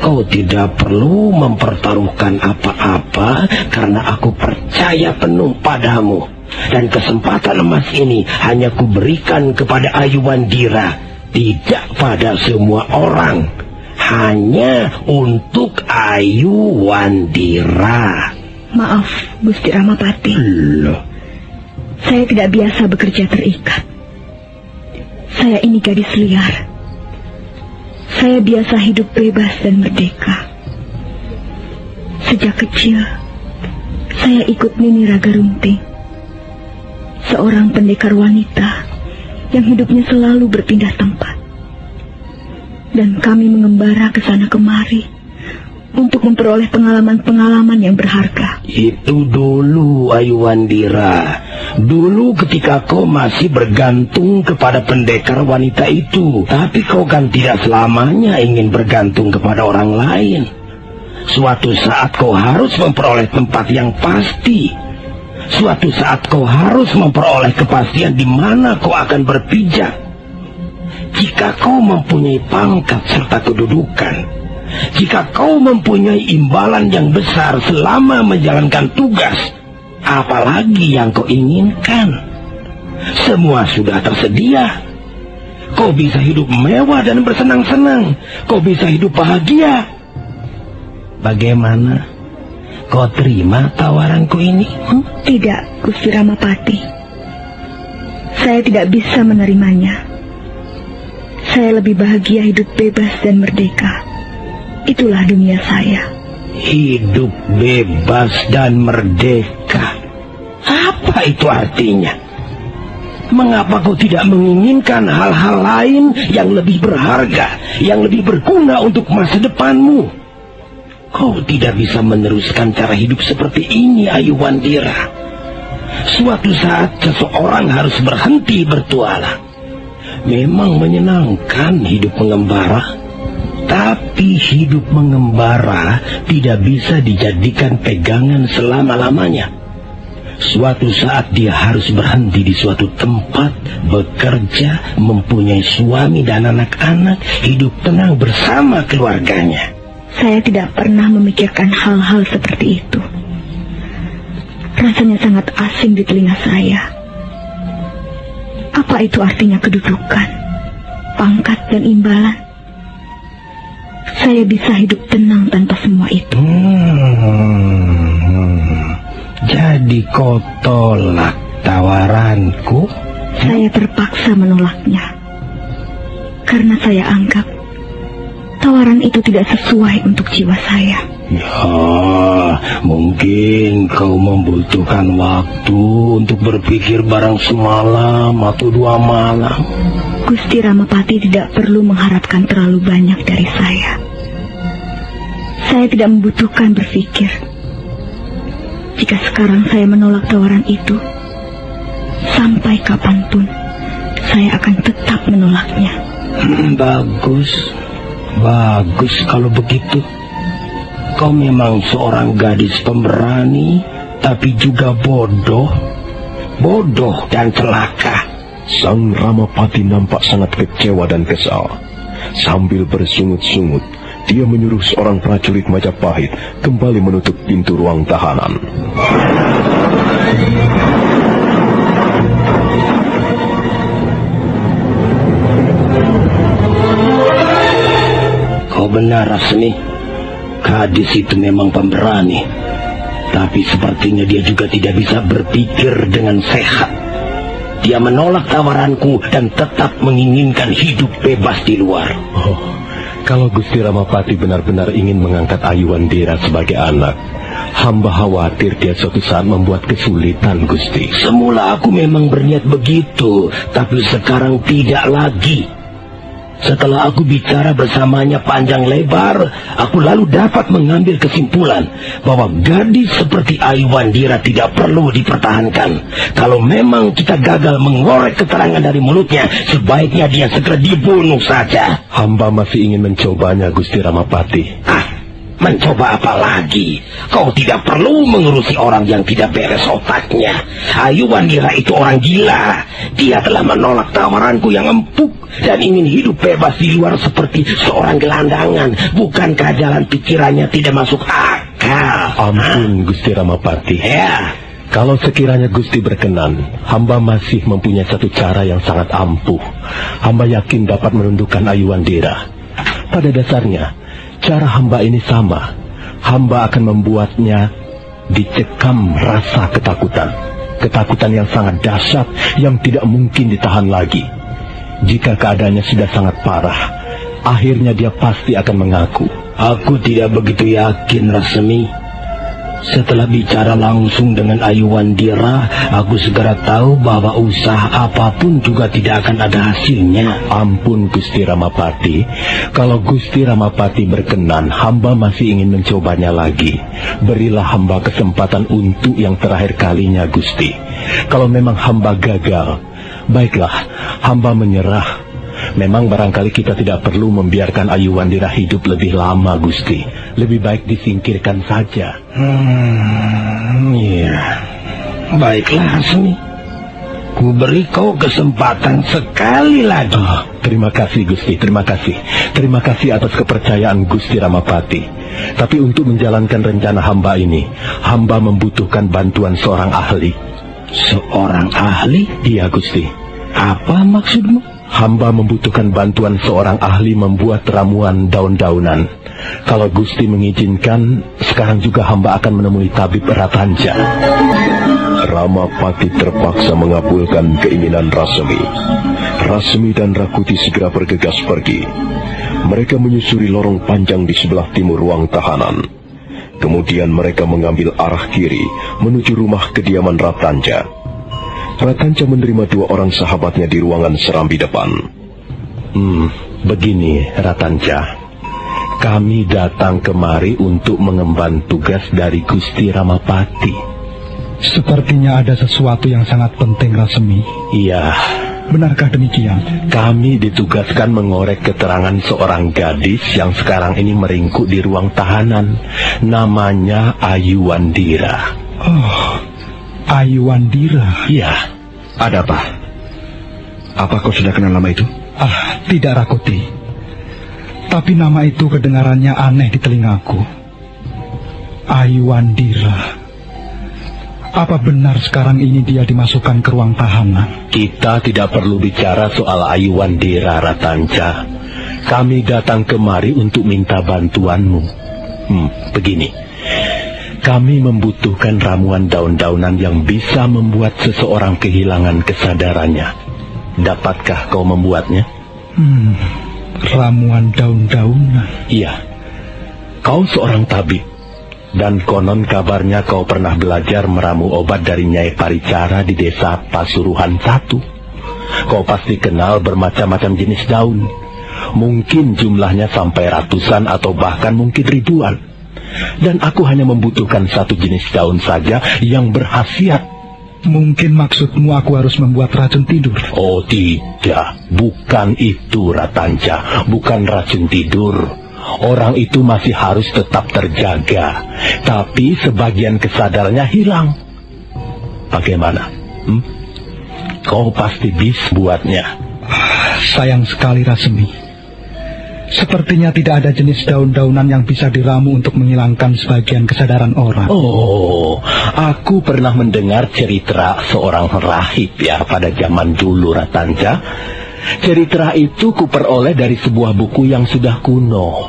kau tidak perlu mempertaruhkan apa-apa, karena aku percaya penuh padamu. Dan kesempatan emas ini hanya kuberikan kepada Ayuwandira, tidak pada semua orang, hanya untuk Ayuwandira. Maaf, Gusti Ramapati. Loh, saya tidak biasa bekerja terikat. Saya ini gadis liar. Saya biasa hidup bebas dan merdeka. Sejak kecil, saya ikut Nini Raga Runting, seorang pendekar wanita yang hidupnya selalu berpindah tempat. Dan kami mengembara ke sana kemari untuk memperoleh pengalaman-pengalaman yang berharga. itu dulu, Ayuwandira. Dulu ketika kau masih bergantung kepada pendekar wanita itu. Tapi kau kan tidak selamanya ingin bergantung kepada orang lain. Suatu saat kau harus memperoleh tempat yang pasti. Suatu saat kau harus memperoleh kepastian di mana kau akan berpijak. Jika kau mempunyai pangkat serta kedudukan, jika kau mempunyai imbalan yang besar selama menjalankan tugas, apalagi yang kau inginkan? Semua sudah tersedia. Kau bisa hidup mewah dan bersenang-senang. Kau bisa hidup bahagia. Bagaimana? Kau terima tawaranku ini? Tidak, Gusti Ramapati. Saya tidak bisa menerimanya. Saya lebih bahagia hidup bebas dan merdeka. Itulah dunia saya. Hidup bebas dan merdeka. Apa itu artinya? Mengapa kau tidak menginginkan hal-hal lain yang lebih berharga, yang lebih berguna untuk masa depanmu? Kau tidak bisa meneruskan cara hidup seperti ini, Ayuwandira. Suatu saat seseorang harus berhenti bertualang. Memang menyenangkan hidup mengembara, tapi hidup mengembara tidak bisa dijadikan pegangan selama-lamanya. Suatu saat dia harus berhenti di suatu tempat, bekerja, mempunyai suami dan anak-anak, hidup tenang bersama keluarganya. Saya tidak pernah memikirkan hal-hal seperti itu. Rasanya sangat asing di telinga saya. Apa itu artinya kedudukan, pangkat dan imbalan? Saya bisa hidup tenang tanpa semua itu. Jadi kau tolak tawaranku? Saya terpaksa menolaknya. Karena saya anggap tawaran itu tidak sesuai untuk jiwa saya. Ya, mungkin kau membutuhkan waktu untuk berpikir barang semalam atau 2 malam. Gusti Ramapati tidak perlu mengharapkan terlalu banyak dari saya. Saya tidak membutuhkan berpikir. Jika sekarang saya menolak tawaran itu, sampai kapanpun saya akan tetap menolaknya. Bagus kalau begitu. Kau memang seorang gadis pemberani, tapi juga bodoh dan celaka. Sang Ramapati nampak sangat kecewa dan kesal. Sambil bersungut-sungut, dia menyuruh seorang prajurit Majapahit kembali menutup pintu ruang tahanan. Kau benar, Rasmi. Gadis itu memang pemberani, tapi sepertinya dia juga tidak bisa berpikir dengan sehat. Dia menolak tawaranku dan tetap menginginkan hidup bebas di luar. Kalau Gusti Ramapati benar-benar ingin mengangkat Ayuwandira sebagai anak, hamba khawatir dia suatu saat membuat kesulitan, Gusti. Semula aku memang berniat begitu, tapi sekarang tidak lagi. Setelah aku bicara bersamanya panjang lebar, aku lalu dapat mengambil kesimpulan bahwa gadis seperti Aiwandira tidak perlu dipertahankan. Kalau memang kita gagal mengorek keterangan dari mulutnya, sebaiknya dia segera dibunuh saja. Hamba masih ingin mencobanya, Gusti Ramapati. Mencoba apa lagi? Kau tidak perlu mengurusi orang yang tidak beres otaknya. Aiwandira itu orang gila. Dia telah menolak tawaranku yang empuk dan ingin hidup bebas di luar seperti seorang gelandangan. Bukankah jalan pikirannya tidak masuk akal? Ampun, Gusti Ramapati. Ya. Kalau sekiranya Gusti berkenan, hamba masih mempunyai satu cara yang sangat ampuh. Hamba yakin dapat menundukkan Aiwandira. Pada dasarnya, cara hamba ini sama. Hamba akan membuatnya dicekam rasa ketakutan. Ketakutan yang sangat dahsyat, yang tidak mungkin ditahan lagi. Jika keadaannya sudah sangat parah, akhirnya dia pasti akan mengaku. Aku tidak begitu yakin, Rasmi. Setelah bicara langsung dengan Aiwandira, aku segera tahu bahwa usaha apapun juga tidak akan ada hasilnya. Ampun, Gusti Ramapati. Kalau Gusti Ramapati berkenan, hamba masih ingin mencobanya lagi. Berilah hamba kesempatan untuk yang terakhir kalinya, Gusti. Kalau memang hamba gagal, baiklah, hamba menyerah. Memang barangkali kita tidak perlu membiarkan Aiwandira hidup lebih lama, Gusti. Lebih baik disingkirkan saja. Iya. Baiklah, Rasmi. Ku beri kau kesempatan sekali lagi. Terima kasih, Gusti. Terima kasih. Terima kasih atas kepercayaan Gusti Ramapati. Tapi untuk menjalankan rencana hamba ini, hamba membutuhkan bantuan seorang ahli. Seorang ahli? Iya, Gusti. Apa maksudmu? Hamba membutuhkan bantuan seorang ahli membuat ramuan daun-daunan. Kalau Gusti mengizinkan, sekarang juga hamba akan menemui tabib Ratanja. Ramapati terpaksa mengabulkan keinginan Rasmi. Rasmi dan Rakuti segera bergegas pergi. Mereka menyusuri lorong panjang di sebelah timur ruang tahanan. Kemudian mereka mengambil arah kiri menuju rumah kediaman Ratanja. Ratanja menerima dua orang sahabatnya di ruangan serambi depan. Begini, Ratanja. Kami datang kemari untuk mengemban tugas dari Gusti Ramapati. Sepertinya ada sesuatu yang sangat penting, Rasmi. Iya. Benarkah demikian? Kami ditugaskan mengorek keterangan seorang gadis yang sekarang ini meringkuk di ruang tahanan. Namanya Aiwandira. Oh, Aiwandira. Iya. Ada apa? Apa kau sudah kenal nama itu? Tidak, Rakuti. Tapi nama itu kedengarannya aneh di telingaku. Aiwandira. Apa benar sekarang ini dia dimasukkan ke ruang tahanan? Kita tidak perlu bicara soal Aiwandira, Ratanja. Kami datang kemari untuk minta bantuanmu. Begini. Kami membutuhkan ramuan daun-daunan yang bisa membuat seseorang kehilangan kesadarannya. Dapatkah kau membuatnya? Ramuan daun-daunan? Iya. Kau seorang tabib. Dan konon kabarnya kau pernah belajar meramu obat dari Nyai Paricara di desa Pasuruhan 1. Kau pasti kenal bermacam-macam jenis daun. Mungkin jumlahnya sampai ratusan atau bahkan mungkin ribuan. Dan aku hanya membutuhkan satu jenis daun saja yang berkhasiat. Mungkin maksudmu aku harus membuat racun tidur? Oh tidak, bukan itu, Ratanja. Bukan racun tidur. Orang itu masih harus tetap terjaga, tapi sebagian kesadarannya hilang. Bagaimana? Kau pasti bisa buatnya. Sayang sekali, Rasmi. Sepertinya tidak ada jenis daun-daunan yang bisa diramu untuk menghilangkan sebagian kesadaran orang. Oh, aku pernah mendengar cerita seorang rahib ya pada zaman dulu, Ratanja. Cerita itu kuperoleh dari sebuah buku yang sudah kuno.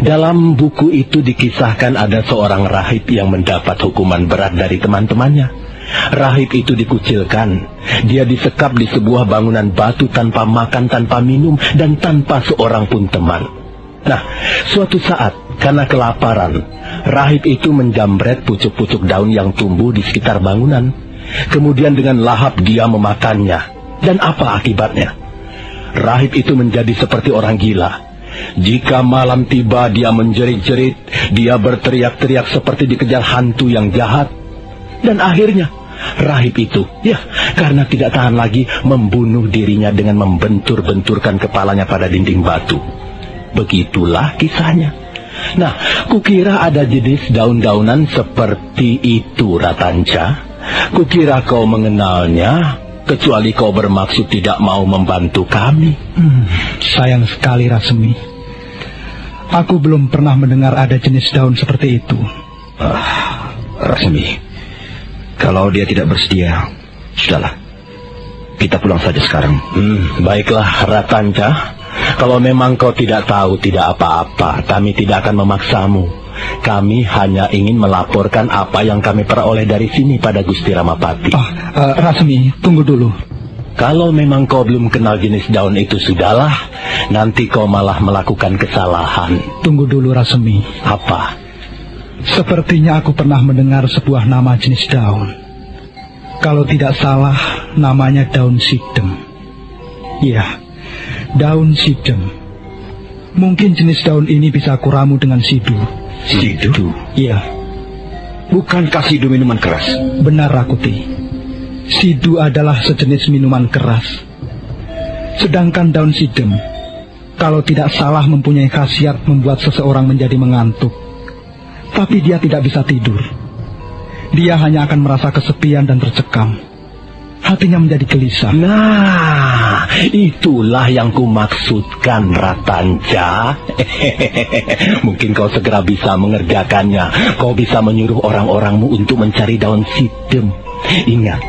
Dalam buku itu dikisahkan ada seorang rahib yang mendapat hukuman berat dari teman-temannya. Rahib itu dikucilkan. Dia disekap di sebuah bangunan batu tanpa makan, tanpa minum, dan tanpa seorang pun teman. Nah, suatu saat, karena kelaparan, rahib itu menjamret pucuk-pucuk daun yang tumbuh di sekitar bangunan. Kemudian dengan lahap dia memakannya. Dan apa akibatnya? rahib itu menjadi seperti orang gila. Jika malam tiba, dia menjerit-jerit, dia berteriak-teriak seperti dikejar hantu yang jahat. Dan akhirnya, rahib itu, karena tidak tahan lagi, membunuh dirinya dengan membentur-benturkan kepalanya pada dinding batu. Begitulah kisahnya. Nah, kukira ada jenis daun-daunan seperti itu, Ratanca. Kukira kau mengenalnya, kecuali kau bermaksud tidak mau membantu kami. Sayang sekali, Rasemi. Aku belum pernah mendengar ada jenis daun seperti itu. Rasemi, kalau dia tidak bersedia, sudahlah. Kita pulang saja sekarang. Baiklah, Ratanca. Kalau memang kau tidak tahu, tidak apa-apa. Kami tidak akan memaksamu. Kami hanya ingin melaporkan apa yang kami peroleh dari sini pada Gusti Ramapati. Rasemi, tunggu dulu. Kalau memang kau belum kenal jenis daun itu, sudahlah. Nanti kau malah melakukan kesalahan. Tunggu dulu, Rasemi. Apa? Sepertinya aku pernah mendengar sebuah nama jenis daun. Kalau tidak salah, namanya daun sidem. Iya, daun sidem. Mungkin jenis daun ini bisa aku ramu dengan sidu. Sidu? Iya. Bukankah sidu minuman keras? Benar, Rakuti. Sidu adalah sejenis minuman keras. Sedangkan daun sidem, kalau tidak salah, mempunyai khasiat membuat seseorang menjadi mengantuk. Tapi dia tidak bisa tidur. Dia hanya akan merasa kesepian dan tercekam. Hatinya menjadi gelisah. Nah, itulah yang kumaksudkan, Ratanca. Mungkin kau segera bisa mengerjakannya. Kau bisa menyuruh orang-orangmu untuk mencari daun sidem. Ingat,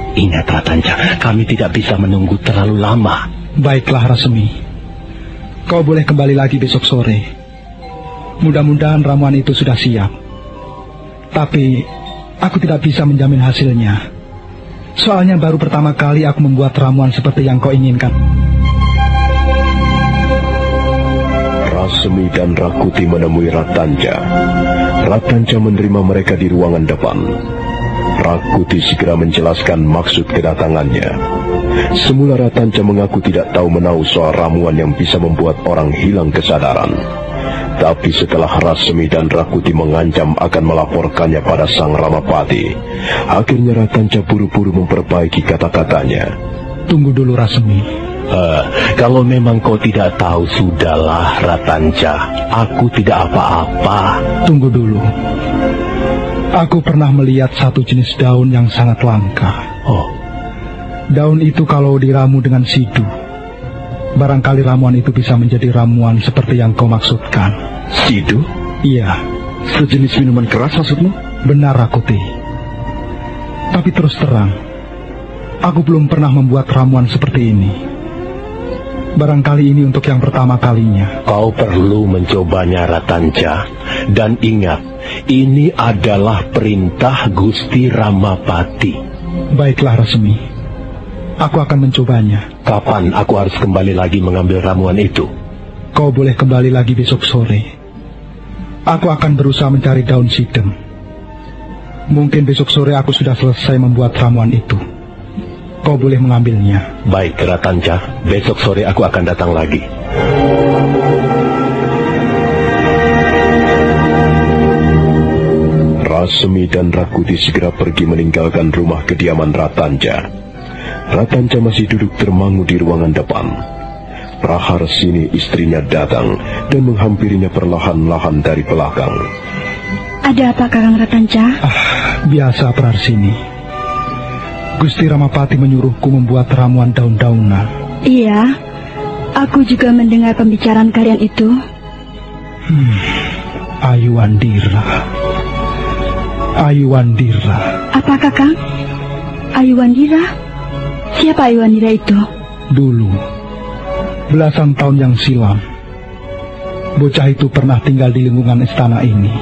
Ratanca, kami tidak bisa menunggu terlalu lama. Baiklah, Rasemi. Kau boleh kembali lagi besok sore. Mudah-mudahan ramuan itu sudah siap. Tapi aku tidak bisa menjamin hasilnya. Soalnya baru pertama kali aku membuat ramuan seperti yang kau inginkan. Rasemi dan Rakuti menemui Ratanca. Ratanca menerima mereka di ruangan depan. Rakuti segera menjelaskan maksud kedatangannya. Semula Ratanca mengaku tidak tahu menahu soal ramuan yang bisa membuat orang hilang kesadaran. Tapi setelah Rasemi dan Rakuti mengancam akan melaporkannya pada Sang Ramapati, akhirnya Ratanca buru-buru memperbaiki kata-katanya. Tunggu dulu, Rasemi. Kalau memang kau tidak tahu, sudahlah, Ratanca. Aku tidak apa-apa. Tunggu dulu. Aku pernah melihat satu jenis daun yang sangat langka. Daun itu kalau diramu dengan sidu, barangkali ramuan itu bisa menjadi ramuan seperti yang kau maksudkan. Sidu? Iya. Sejenis minuman keras maksudmu? Benar, Rakuti. Tapi terus terang, aku belum pernah membuat ramuan seperti ini. Barangkali ini untuk yang pertama kalinya. Kau perlu mencobanya, Ratanca. Dan ingat, ini adalah perintah Gusti Ramapati. Baiklah, Rasemi. Aku akan mencobanya. Kapan aku harus kembali lagi mengambil ramuan itu? Kau boleh kembali lagi besok sore. Aku akan berusaha mencari daun sidem. Mungkin besok sore aku sudah selesai membuat ramuan itu. Kau boleh mengambilnya. Baik, Ratanca. Besok sore aku akan datang lagi. Rasemi dan Rakuti segera pergi meninggalkan rumah kediaman Ratanca. Ratanca masih duduk termangu di ruangan depan. Praharsini istrinya datang dan menghampirinya perlahan-lahan dari belakang. Ada apa, Kakang Ratanca? Biasa, Praharsini. Gusti Ramapati menyuruhku membuat ramuan daun-daunan. Iya, aku juga mendengar pembicaraan kalian itu. Ayuandira. Apa, Kakang? Ayuandira? Siapa Ayuandira itu? Dulu, belasan tahun yang silam, bocah itu pernah tinggal di lingkungan istana ini.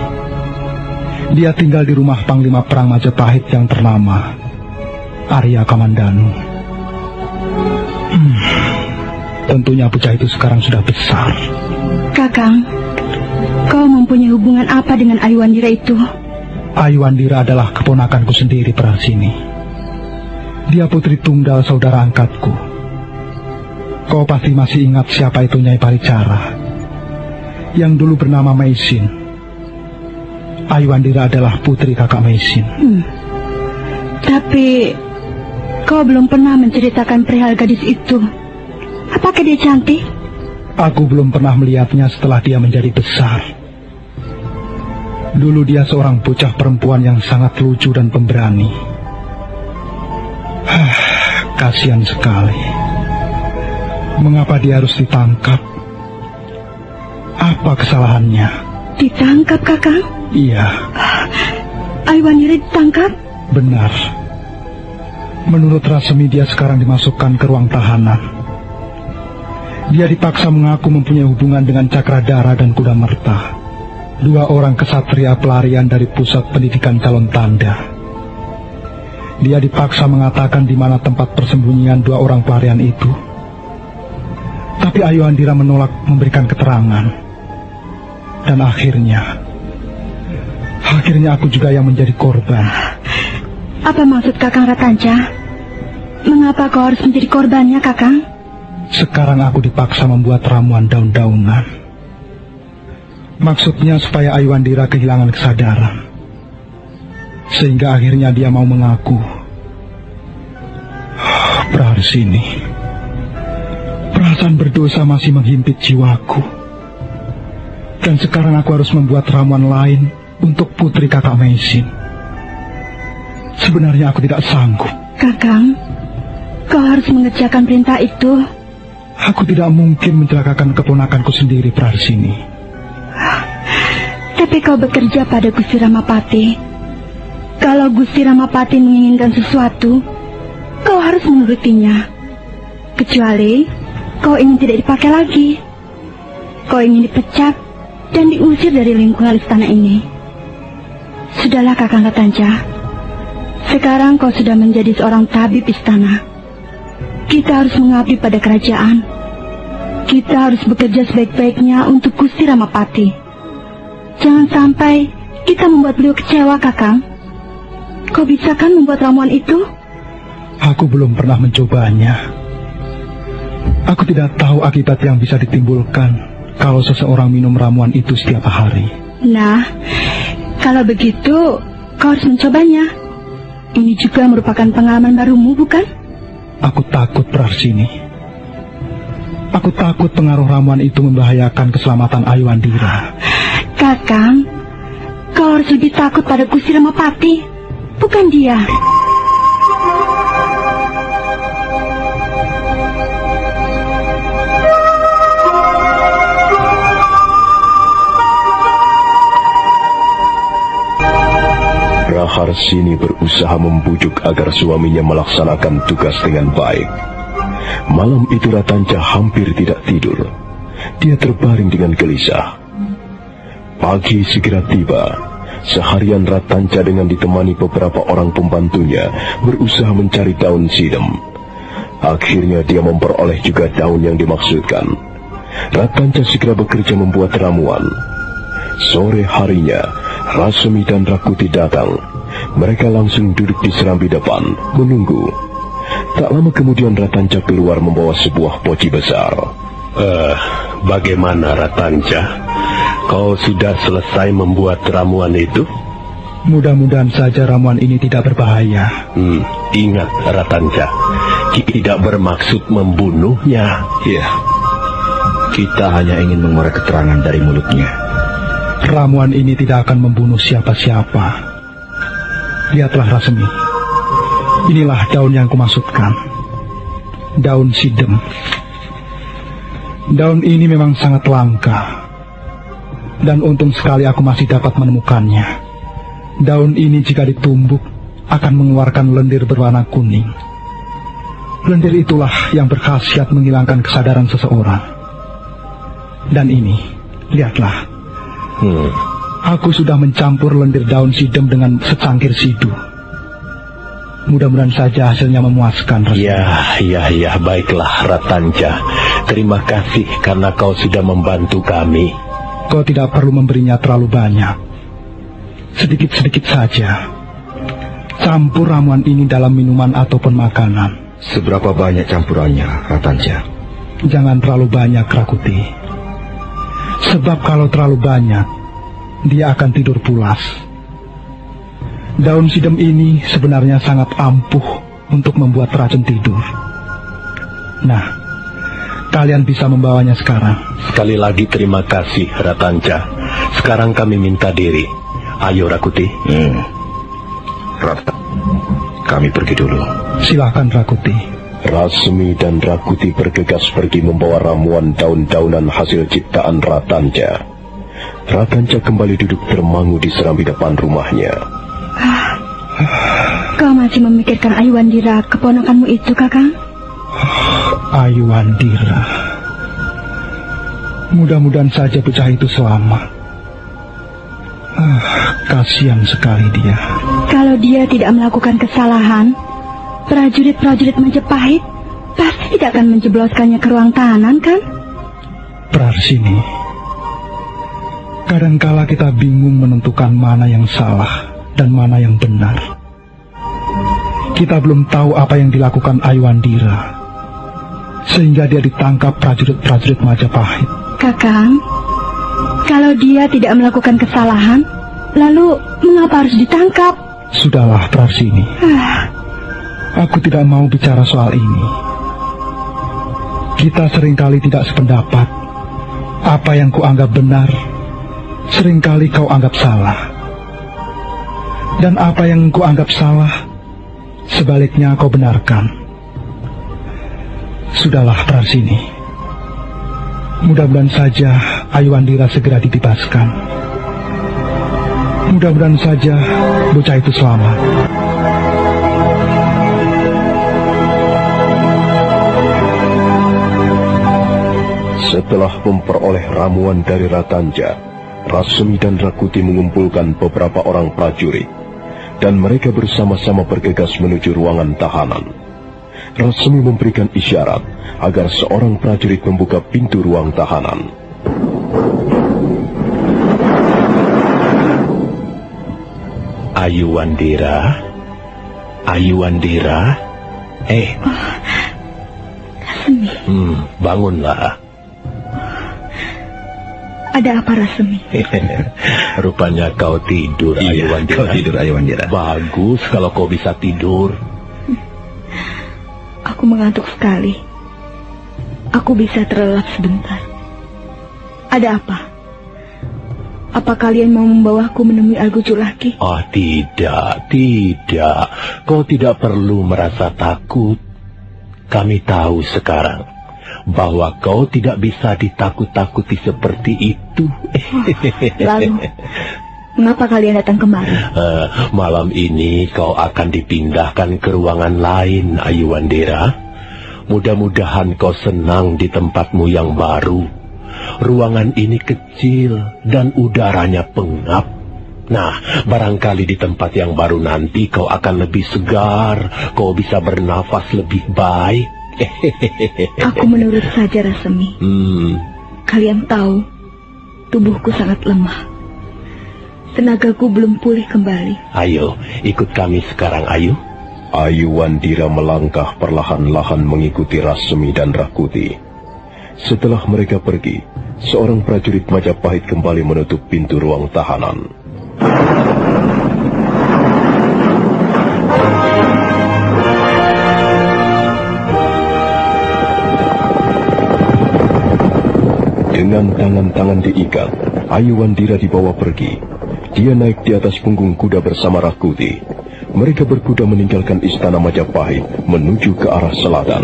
Dia tinggal di rumah Panglima Perang Majapahit yang ternama Arya Kamandanu. Tentunya bocah itu sekarang sudah besar. Kakang, kau mempunyai hubungan apa dengan Ayuandira itu? Ayuandira adalah keponakanku sendiri, Praharsini. Dia putri tunggal saudara angkatku. Kau pasti masih ingat siapa itu Nyai Paricara, yang dulu bernama Maisin. Ayuandira adalah putri kakak Maisin. Tapi kau belum pernah menceritakan perihal gadis itu. Apakah dia cantik? Aku belum pernah melihatnya setelah dia menjadi besar. Dulu dia seorang bocah perempuan yang sangat lucu dan pemberani. Kasihan sekali. Mengapa dia harus ditangkap? Apa kesalahannya? Ditangkap, Kakang? Iya. Ayuandira ditangkap? Benar. Menurut Rasemi dia sekarang dimasukkan ke ruang tahanan. Dia dipaksa mengaku mempunyai hubungan dengan Cakradara dan Kudamerta, 2 orang kesatria pelarian dari pusat pendidikan calon tanda. Dia dipaksa mengatakan di mana tempat persembunyian 2 orang pelarian itu. Tapi Ayuandira menolak memberikan keterangan. Dan akhirnya aku juga yang menjadi korban. Apa maksud Kakang Ratanca? Mengapa kau harus menjadi korbannya, Kakang? Sekarang aku dipaksa membuat ramuan daun-daunan. Maksudnya supaya Ayuandira kehilangan kesadaran. Sehingga akhirnya dia mau mengaku. Praharsini, perasaan berdosa masih menghimpit jiwaku. Dan sekarang aku harus membuat ramuan lain untuk putri kakak Maisin. Sebenarnya aku tidak sanggup. Kakang, kau harus mengerjakan perintah itu. Aku tidak mungkin mencelakakan keponakanku sendiri, Praharsini. Tapi kau bekerja pada Gusti Ramapati. Kalau Gusti Ramapati menginginkan sesuatu, kau harus menurutinya. Kecuali kau ingin tidak dipakai lagi. Kau ingin dipecat dan diusir dari lingkungan istana ini. Sudahlah, Kakang Ratanca. Sekarang kau sudah menjadi seorang tabib istana. Kita harus mengabdi pada kerajaan. Kita harus bekerja sebaik-baiknya untuk Gusti Ramapati. Jangan sampai kita membuat beliau kecewa, Kakang. Kau bisa kan membuat ramuan itu? Aku belum pernah mencobanya. Aku tidak tahu akibat yang bisa ditimbulkan kalau seseorang minum ramuan itu setiap hari. Nah, kalau begitu kau harus mencobanya. Ini juga merupakan pengalaman barumu, bukan? Aku takut, Praharsini. Aku takut pengaruh ramuan itu membahayakan keselamatan Ayuandira. Kakang, kau harus lebih takut pada Gusti Ramapati, bukan dia. Praharsini berusaha membujuk agar suaminya melaksanakan tugas dengan baik. Malam itu Ratanca hampir tidak tidur. Dia terbaring dengan gelisah. Pagi segera tiba. Seharian Ratanca dengan ditemani beberapa orang pembantunya berusaha mencari daun sidem. Akhirnya dia memperoleh juga daun yang dimaksudkan. Ratanca segera bekerja membuat ramuan. Sore harinya, Rasemi dan Rakuti datang. Mereka langsung duduk di serambi depan, menunggu. Tak lama kemudian Ratanca keluar membawa sebuah poci besar. Bagaimana Ratanca? Kau sudah selesai membuat ramuan itu? Mudah-mudahan saja ramuan ini tidak berbahaya. Ingat Ratanca, tidak bermaksud membunuhnya. Iya, kita hanya ingin mengorek keterangan dari mulutnya. Ramuan ini tidak akan membunuh siapa-siapa. Lihatlah Rasemi. Inilah daun yang kumaksudkan. Daun sidem. Daun ini memang sangat langka. Dan untung sekali aku masih dapat menemukannya. Daun ini jika ditumbuk akan mengeluarkan lendir berwarna kuning. Lendir itulah yang berkhasiat menghilangkan kesadaran seseorang. Dan ini, lihatlah. Aku sudah mencampur lendir daun sidem dengan secangkir sidu. Mudah-mudahan saja hasilnya memuaskan. Ya, baiklah Ratanca. Terima kasih karena kau sudah membantu kami. Kau tidak perlu memberinya terlalu banyak. Sedikit-sedikit saja. Campur ramuan ini dalam minuman ataupun makanan. Seberapa banyak campurannya, Ratanca? Jangan terlalu banyak, Rakuti. Sebab kalau terlalu banyak, dia akan tidur pulas. Daun sidem ini sebenarnya sangat ampuh untuk membuat racun tidur. Nah, kalian bisa membawanya sekarang. Sekali lagi terima kasih, Ratanja. Sekarang kami minta diri. Ayo, Rakuti. Rata, kami pergi dulu. Silakan, Rakuti. Rasmi dan Rakuti bergegas pergi membawa ramuan daun-daunan hasil ciptaan Ratanja. Ratanja kembali duduk termangu di serambi depan rumahnya. Kau masih memikirkan Ayuandira, keponakanmu itu, Kakang? Ayuandira. Mudah-mudahan saja bocah itu selamat. Kasihan sekali dia. Kalau dia tidak melakukan kesalahan, prajurit-prajurit Majapahit pasti tidak akan menjebloskannya ke ruang tahanan, kan? Prarsini, kadangkala kita bingung menentukan mana yang salah dan mana yang benar. Kita belum tahu apa yang dilakukan Ayuandira, sehingga dia ditangkap prajurit-prajurit Majapahit. Kakang, kalau dia tidak melakukan kesalahan, lalu mengapa harus ditangkap? Sudahlah, Prarsini. Aku tidak mau bicara soal ini. Kita seringkali tidak sependapat. Apa yang kuanggap benar, seringkali kau anggap salah. Dan apa yang kuanggap salah, sebaliknya kau benarkan. Sudahlah, Prarsini. Mudah-mudahan saja Ayuandira segera dibebaskan. Mudah-mudahan saja bocah itu selamat. Setelah memperoleh ramuan dari Ratanja, Rasmi dan Rakuti mengumpulkan beberapa orang prajurit, dan mereka bersama-sama bergegas menuju ruangan tahanan. Rasmi memberikan isyarat agar seorang prajurit membuka pintu ruang tahanan. Ayuandira? Ayuandira? Rasmi. Bangunlah. Ada apa, Rasmi? Rupanya kau tidur, Ayuandira. Kau tidur, Ayuandira. Bagus kalau kau bisa tidur. Aku mengantuk sekali. Aku bisa terlelap sebentar. Ada apa? Apa kalian mau membawaku menemui Arguju lagi? Oh, tidak. Kau tidak perlu merasa takut. Kami tahu sekarang bahwa kau tidak bisa ditakut-takuti seperti itu. Lalu, mengapa kalian datang kemari? Malam ini kau akan dipindahkan ke ruangan lain, Ayuandira. Mudah-mudahan kau senang di tempatmu yang baru. Ruangan ini kecil dan udaranya pengap. Nah, barangkali di tempat yang baru nanti kau akan lebih segar. Kau bisa bernafas lebih baik. Aku menurut saja, Rasmi. Kalian tahu, tubuhku sangat lemah. Tenagaku belum pulih kembali. Ayo, ikut kami sekarang, ayo. Ayuandira melangkah perlahan-lahan mengikuti Rasmi dan Rakuti. Setelah mereka pergi, seorang prajurit Majapahit kembali menutup pintu ruang tahanan. Dengan tangan-tangan diikat, Ayuandira dibawa pergi. Dia naik di atas punggung kuda bersama Rakuti. Mereka berkuda meninggalkan istana Majapahit menuju ke arah selatan.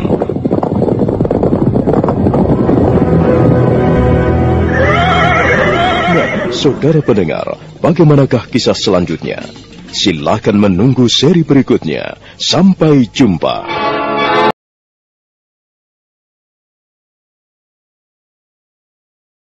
Nah, saudara pendengar, bagaimanakah kisah selanjutnya? Silakan menunggu seri berikutnya. Sampai jumpa.